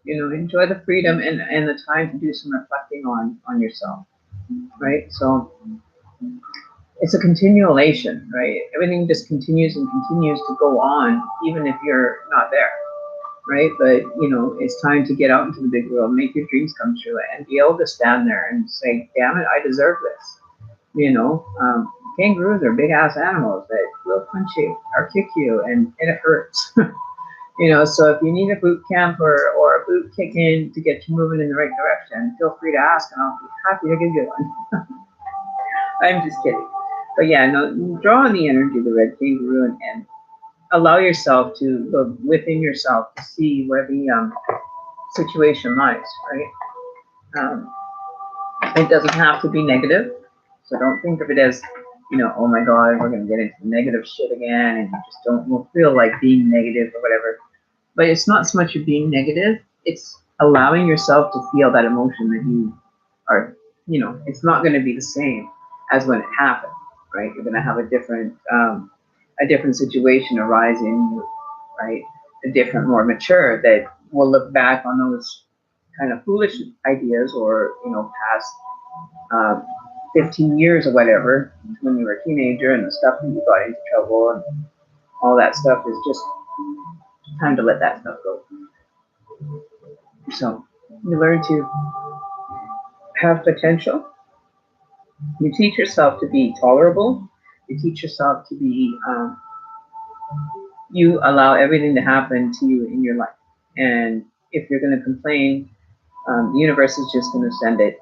Enjoy the freedom and the time to do some reflecting on yourself, right? So it's a continuation, right? Everything just continues and continues to go on, even if you're not there, right? But, it's time to get out into the big world, make your dreams come true, and be able to stand there and say, damn it, I deserve this. Kangaroos are big-ass animals that will punch you or kick you, and it hurts. So if you need a boot camp or a boot kick in to get you moving in the right direction, feel free to ask, and I'll be happy to give you one. I'm just kidding. But yeah, no, draw on the energy of the red kangaroo and allow yourself to look within yourself to see where the situation lies, right? It doesn't have to be negative, so don't think of it as, oh my God, we're going to get into negative shit again, and you just don't feel like being negative or whatever. But it's not so much you being negative, it's allowing yourself to feel that emotion that you are, it's not going to be the same as when it happened, right? You're going to have a different situation arise in you, right? A different, more mature that will look back on those kind of foolish ideas or, past uh, 15 years or whatever when you were a teenager and the stuff that you got into trouble and all that stuff is just time to let that stuff go. So you learn to have potential. You teach yourself to be tolerable. You teach yourself to be, you allow everything to happen to you in your life. And if you're going to complain, the universe is just going to send it,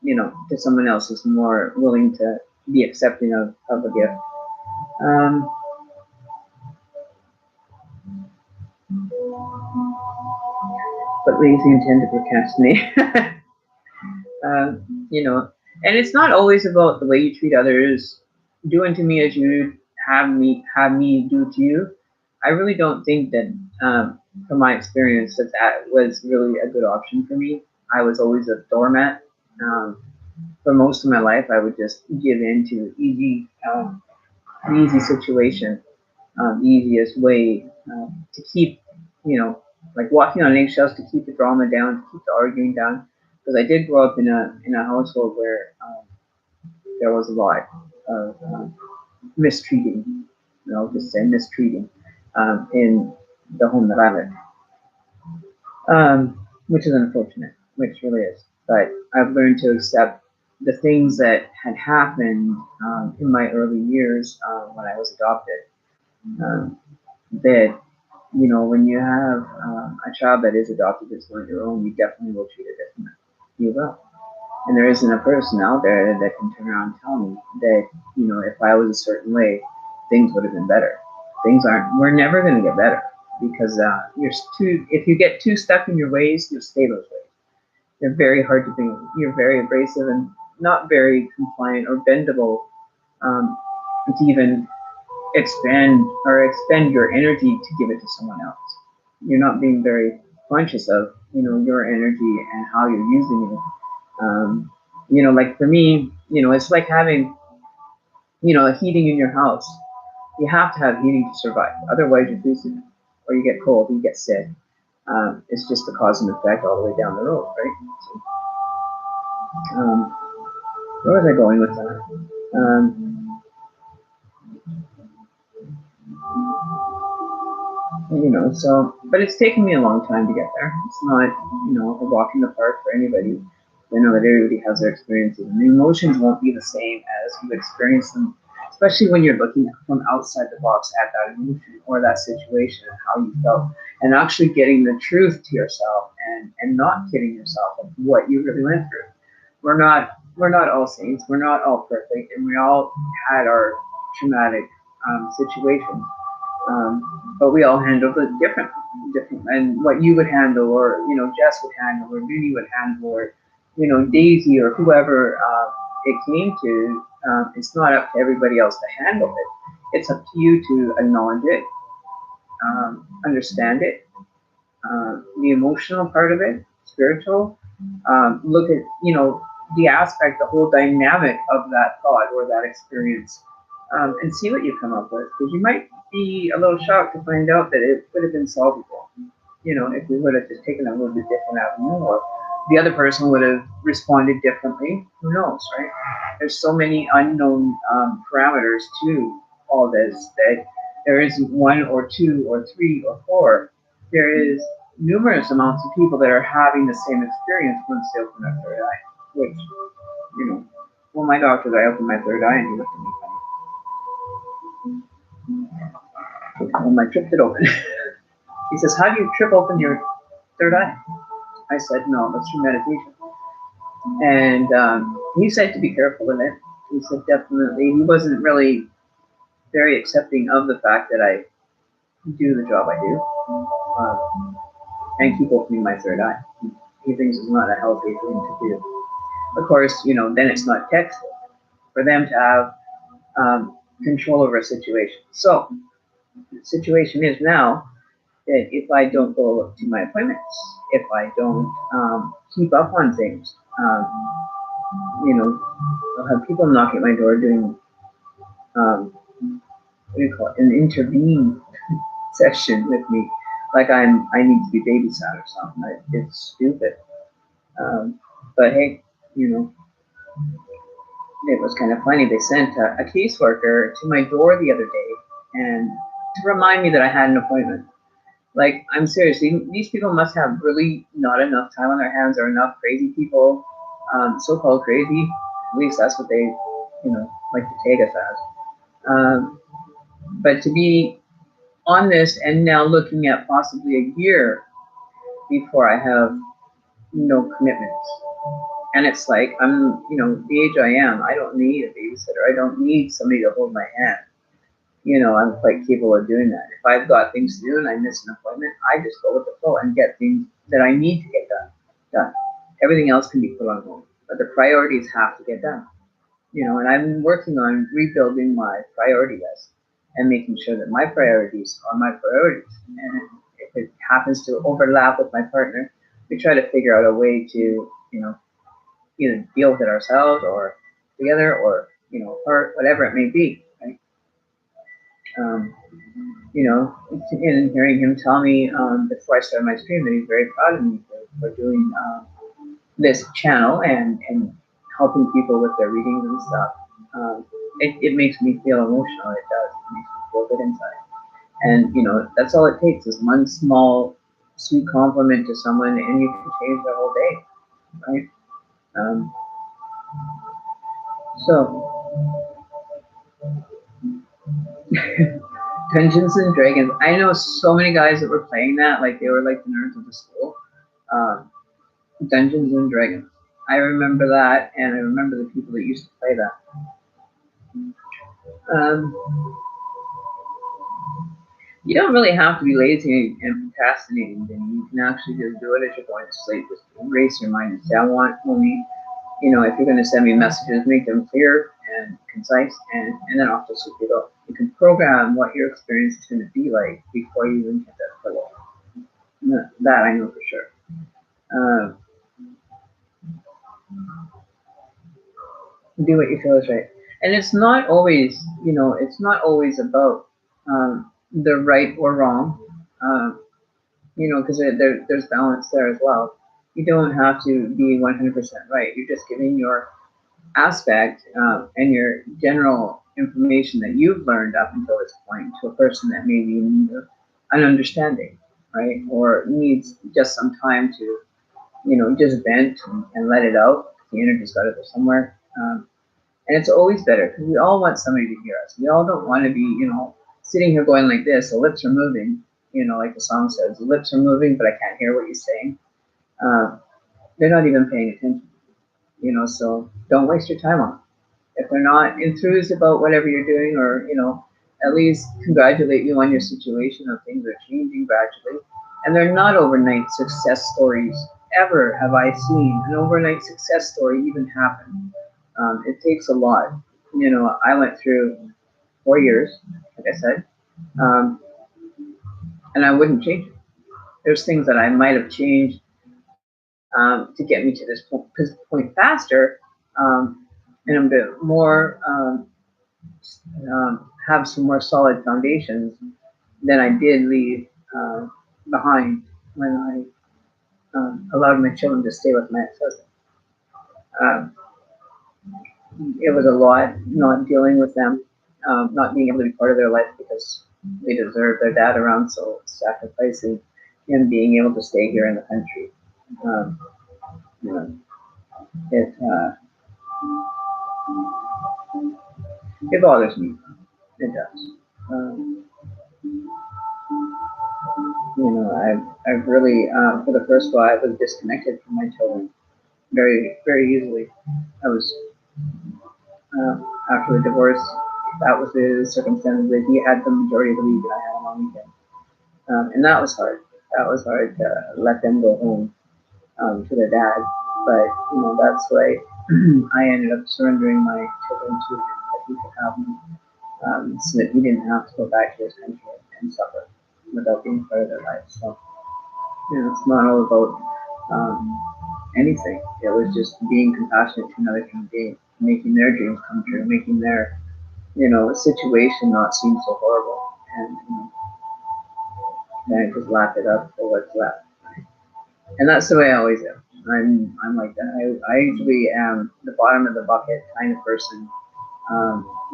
to someone else who's more willing to be accepting of a gift. Um, but lazy and tend to procrastinate. You know, and it's not always about the way you treat others. Do unto me as you have me do to you. I really don't think that, from my experience, that was really a good option for me. I was always a doormat. Um, for most of my life, I would just give in to the easy situation, the easiest way to keep, like walking on eggshells to keep the drama down, to keep the arguing down. Because I did grow up in a household where there was a lot of mistreating, just say mistreating in the home that I lived, which is unfortunate, which really is. But I've learned to accept the things that had happened in my early years when I was adopted. Um, that when you have a child that is adopted that's not your own, you definitely will treat it differently. You will. And there isn't a person out there that can turn around and tell me that, if I was a certain way, things would have been better. Things aren't, we're never going to get better because if you get too stuck in your ways, you'll stay those ways. They're very hard to be, you're very abrasive and not very compliant or bendable to even expend your energy to give it to someone else. You're not being very conscious of, your energy and how you're using it. Like for me, it's like having, heating in your house. You have to have heating to survive. Otherwise, you're freezing, or you get cold, you get sick. It's just the cause and effect all the way down the road, right? So, where was I going with that? But it's taken me a long time to get there. It's not, a walk in the park for anybody. I know that everybody has their experiences, and the emotions won't be the same as you experience them, especially when you're looking from outside the box at that emotion or that situation and how you felt, and actually getting the truth to yourself and not kidding yourself of what you really went through. We're not all saints. We're not all perfect, and we all had our traumatic situations. But we all handled it different, and what you would handle, or Jess would handle, or Vinny would handle, or Daisy, or whoever it came to. It's not up to everybody else to handle it. It's up to you to acknowledge it, understand it, the emotional part of it, spiritual. Look at the aspect, the whole dynamic of that thought or that experience, and see what you come up with. Because you might be a little shocked to find out that it could have been solvable. If we would have just taken a little bit different avenue, or the other person would have responded differently. Who knows, right? There's so many unknown parameters to all this that there isn't one or two or three or four. There is numerous amounts of people that are having the same experience once they open their third eye. Which, well, my doctor, I opened my third eye and he looked at me funny. Well, I tripped it open. He says, "How do you trip open your third eye?" I said, "No, that's through meditation." And he said to be careful with it. He said definitely. He wasn't really very accepting of the fact that I do the job I do and keep opening my third eye. He thinks it's not a healthy thing to do. Of course, then it's not textbook for them to have control over a situation. So the situation is now that if I don't go to my appointments, if I don't keep up on things, you know, I'll have people knocking at my door doing, what do you call it, an intervene session with me, like I need to be babysat or something. It's stupid. But hey, you know, it was kind of funny. They sent a caseworker to my door the other day and to remind me that I had an appointment. Like, I'm serious. These people must have really not enough time on their hands, or enough crazy people, so-called crazy. At least that's what they, like to take us as. But to be on this and now looking at possibly a year before I have no commitments. And it's like, I'm, the age I am, I don't need a babysitter. I don't need somebody to hold my hand. I'm quite capable of doing that. If I've got things to do and I miss an appointment, I just go with the flow and get things that I need to get done. Everything else can be put on hold, but the priorities have to get done. And I'm working on rebuilding my priority list and making sure that my priorities are my priorities. And if it happens to overlap with my partner, we try to figure out a way to, either deal with it ourselves or together or, apart, whatever it may be, right? Um, and hearing him tell me before I started my stream that he's very proud of me for doing this channel and helping people with their readings and stuff. It makes me feel emotional. It does. It makes me feel good inside. And that's all it takes is one small sweet compliment to someone, and you can change their whole day, right? Um, so Dungeons and Dragons. I know so many guys that were playing that, like they were like the nerds of the school. Um, Dungeons and Dragons. I remember that, and I remember the people that used to play that. Um, you don't really have to be lazy and procrastinating. Then you can actually just do it as you're going to sleep. Just erase your mind and say, I want only, if you're going to send me messages, make them clear and concise, and then off to sleep you go. You can program what your experience is going to be like before you even hit that pillow. That I know for sure. Um, do what you feel is right. And it's not always, it's not always about the right or wrong, because there's balance there as well. You don't have to be 100% right. You're just giving your aspect and your general information that you've learned up until this point to a person that maybe needs an understanding, right? Or needs just some time to, just vent and let it out. The energy's got to go somewhere. And it's always better because we all want somebody to hear us. We all don't want to be, sitting here going like this. The lips are moving, like the song says. The lips are moving, but I can't hear what you're saying. They're not even paying attention, so don't waste your time on it. If they're not enthused about whatever you're doing, or, at least congratulate you on your situation of things are changing gradually. And they're not overnight success stories. Ever have I seen an overnight success story even happen. It takes a lot. I went through 4 years, like I said, um, and I wouldn't change it. There's things that I might have changed to get me to this point faster, and a bit more, have some more solid foundations than I did leave behind when I allowed my children to stay with my ex-husband. Um, it was a lot not dealing with them, not being able to be part of their life because they deserve their dad around, so sacrificing him being able to stay here in the country. Um, you know, it it bothers me. It does. Um, I've really, for the first while, I was disconnected from my children very, very easily. I was, after the divorce, that was the circumstances that he had the majority of the week and I had him on weekend. And that was hard. That was hard to let them go home to their dad. But, that's why I ended up surrendering my children to him, that he could have them, so that he didn't have to go back to his country and suffer. without being part of their life. So, it's not all about anything. It was just being compassionate to another human being, making their dreams come true, making their, situation not seem so horrible, and then just laugh it up for what's left. And that's the way I always am. I'm like that. I usually am the bottom of the bucket kind of person,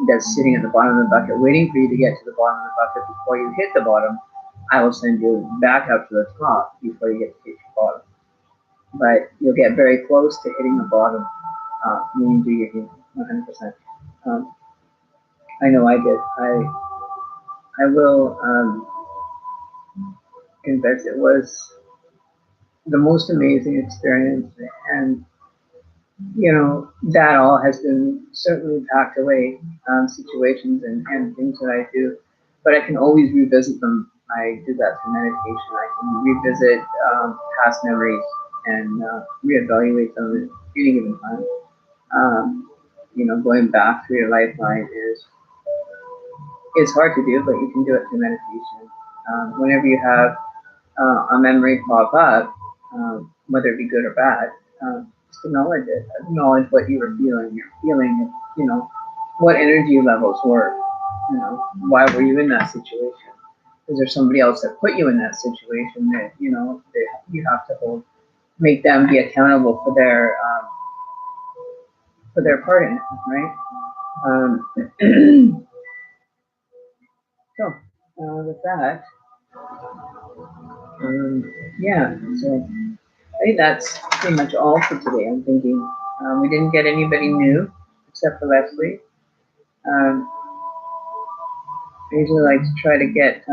that's sitting at the bottom of the bucket, waiting for you to get to the bottom of the bucket before you hit the bottom. I will send you back up to the top before you get to hit the bottom. But you'll get very close to hitting the bottom when you do your healing, 100%. I know I did. I will confess it was the most amazing experience, and that all has been certainly packed away, situations and things that I do, but I can always revisit them. I do that through meditation. I can revisit past memories and reevaluate them at any given time. Going back through your lifeline is hard to do, but you can do it through meditation. Whenever you have a memory pop up, whether it be good or bad, just acknowledge it. Acknowledge what you were feeling. You're feeling, what energy levels were. Why were you in that situation? Is there somebody else that put you in that situation that that you have to make them be accountable for their part in it, right? So with that, yeah. So I think that's pretty much all for today. I'm thinking we didn't get anybody new except for Leslie. I usually like to try to get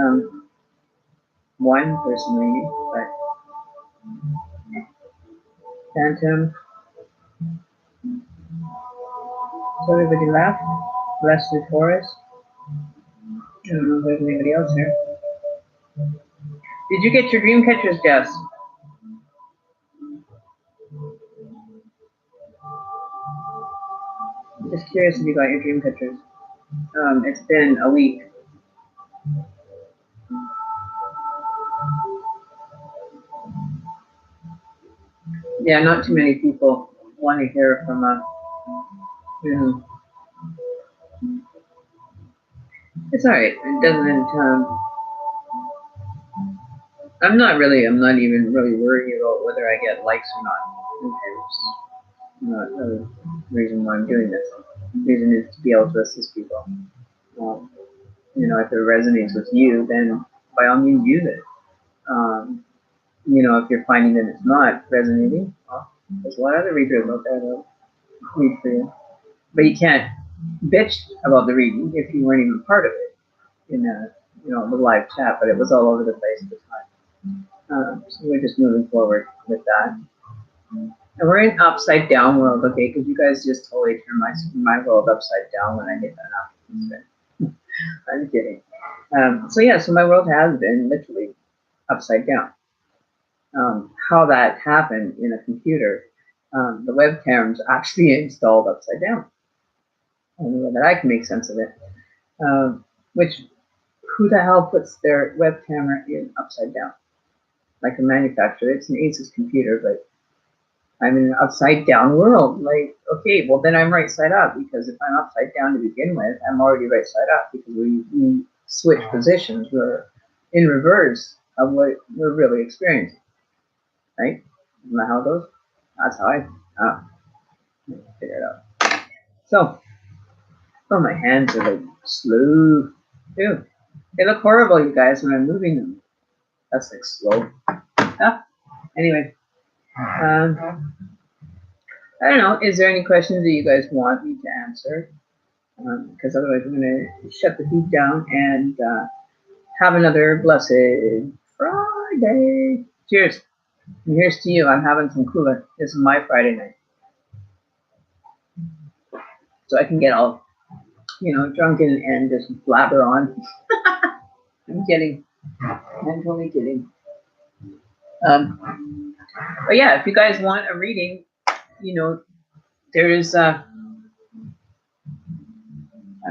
one person reading, but Phantom. So everybody left. Leslie Forrest. I don't know if there's anybody else here. Did you get your dream catchers, Jess? Just curious if you got your dream catchers. It's been a week. Yeah, not too many people want to hear from it's all right. It doesn't. I'm not even really worried about whether I get likes or not. It's not the reason why I'm doing this. The reason is to be able to assist people. If it resonates with you, then by all means use it. If you're finding that it's not resonating, well, there's a lot of other readers out there that'll read for you. But you can't bitch about the reading if you weren't even part of it in the live chat, but it was all over the place at the time. So we're just moving forward with that. And we're in upside down world, okay? Because you guys just totally turn my world upside down when I hit that up. I'm kidding. So my world has been literally upside down. How that happened in a computer, the webcam's actually installed upside down. And that I can make sense of it. Which, who the hell puts their web camera in upside down? Like a manufacturer, it's an Asus computer, but I'm in an upside down world. Like, okay, well then I'm right side up, because if I'm upside down to begin with, I'm already right side up, because we switch positions. We're in reverse of what we're really experiencing, right? Isn't that how it goes? That's how I figure it out. So, my hands are like slow too. They look horrible, you guys, when I'm moving them. That's like slow. Anyway, I don't know. Is there any questions that you guys want me to answer? Because otherwise, I'm going to shut the feed down and have another blessed Friday. Cheers. And here's to you. I'm having some cooler. This is my Friday night. So I can get all, drunk and just blabber on. I'm kidding. I'm totally kidding. But yeah, if you guys want a reading, there is time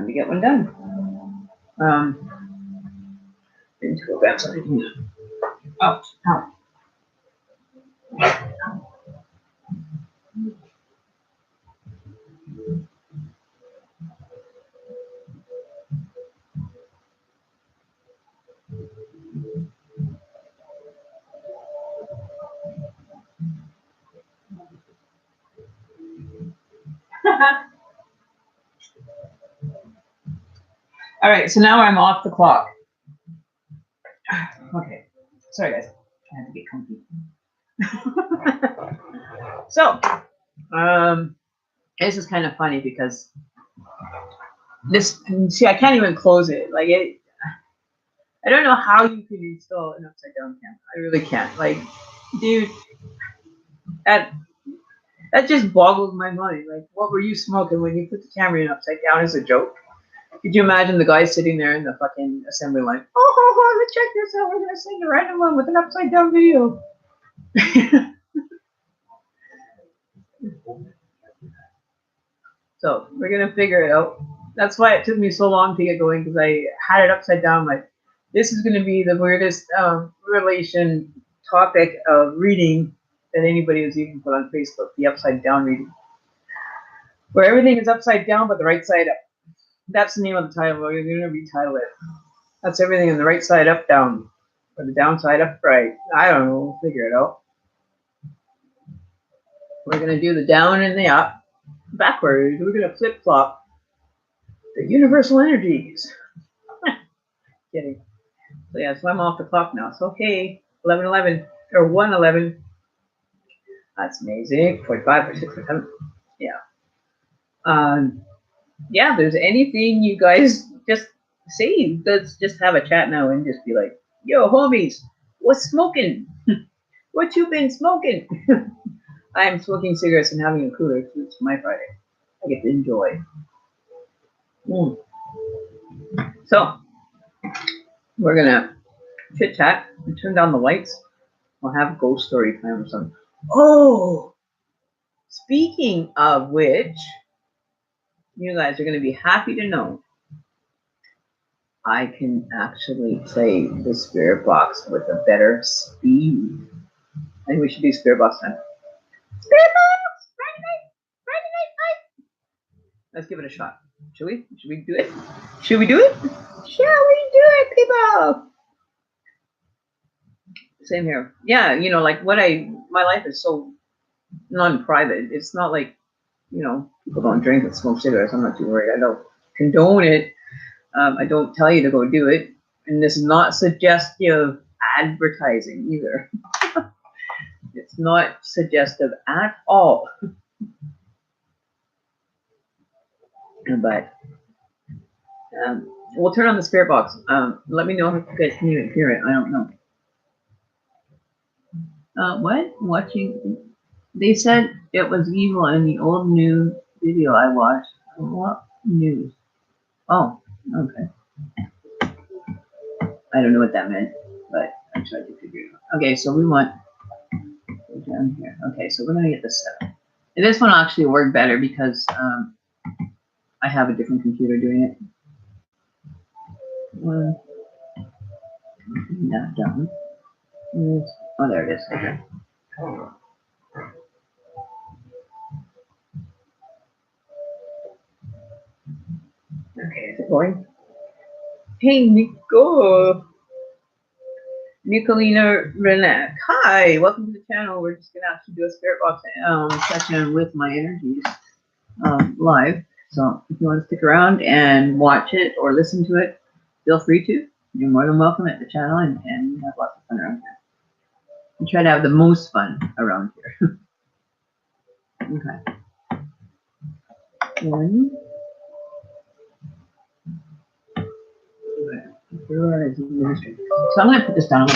to get one done. Into a bed. Ouch. Ow. All right, so now I'm off the clock. Okay, sorry guys, I had to get comfy. So, this is kind of funny because this, see, I can't even close it. Like it, I don't know how you can install an upside down camera. I really can't. Like, dude, that just boggles my mind. Like, what were you smoking when you put the camera in upside down as a joke? Could you imagine the guy sitting there in the fucking assembly line? Oh, let's check this out. We're gonna sing a random one with an upside down video. So we're gonna figure it out. That's why it took me so long to get going, because I had it upside down. Like, this is gonna be the weirdest relation topic of reading that anybody has even put on Facebook. The upside down reading, where everything is upside down but the right side up. That's the name of the title. We're gonna retitle it. That's everything on the right side up down, or the downside up right. I don't know. We'll figure it out. We're gonna do the down and the up backwards. We're gonna flip flop the universal energies. Kidding. So yeah, so I'm off the clock now. So okay, 11:11 or 1:11. That's amazing. 45 or 6 or 7. Yeah. Yeah. If there's anything you guys just say, let's just have a chat now and just be like, yo, homies, what's smoking? What you been smoking? I am smoking cigarettes and having a cooler because it's my Friday. I get to enjoy. So we're gonna chit chat and turn down the lights. We'll have ghost story time or something. Oh, speaking of which, you guys are gonna be happy to know I can actually play the spirit box with a better speed. I think we should do spirit box time. Spirit box! Friday night! Let's give it a shot. Should we? Should we do it? Should we do it? Shall we do it, people? Same here. Yeah, you know, like my life is so non-private. It's not like, you know, people don't drink and smoke cigarettes. I'm not too worried. I don't condone it. I don't tell you to go do it. And this is not suggestive advertising either. It's not suggestive at all. But we'll turn on the spirit box. Let me know if you guys can even hear it. I don't know. What? Watching? They said it was evil in the old news video I watched. What news? Oh, okay. I don't know what that meant, but I tried to figure it out. Okay, so we want down here. Okay, so we're gonna get this set up. And this one will actually work better because I have a different computer doing it. That down. Oh, there it is. Okay. Okay, is it going? Hey, Nico. Nicolina Renek. Hi, welcome to the channel. We're just gonna actually do a spirit box session with my energies live. So if you want to stick around and watch it or listen to it, feel free to. You're more than welcome at the channel, and have lots of fun around here. And try to have the most fun around here. Okay. One. So I'm going to put this down.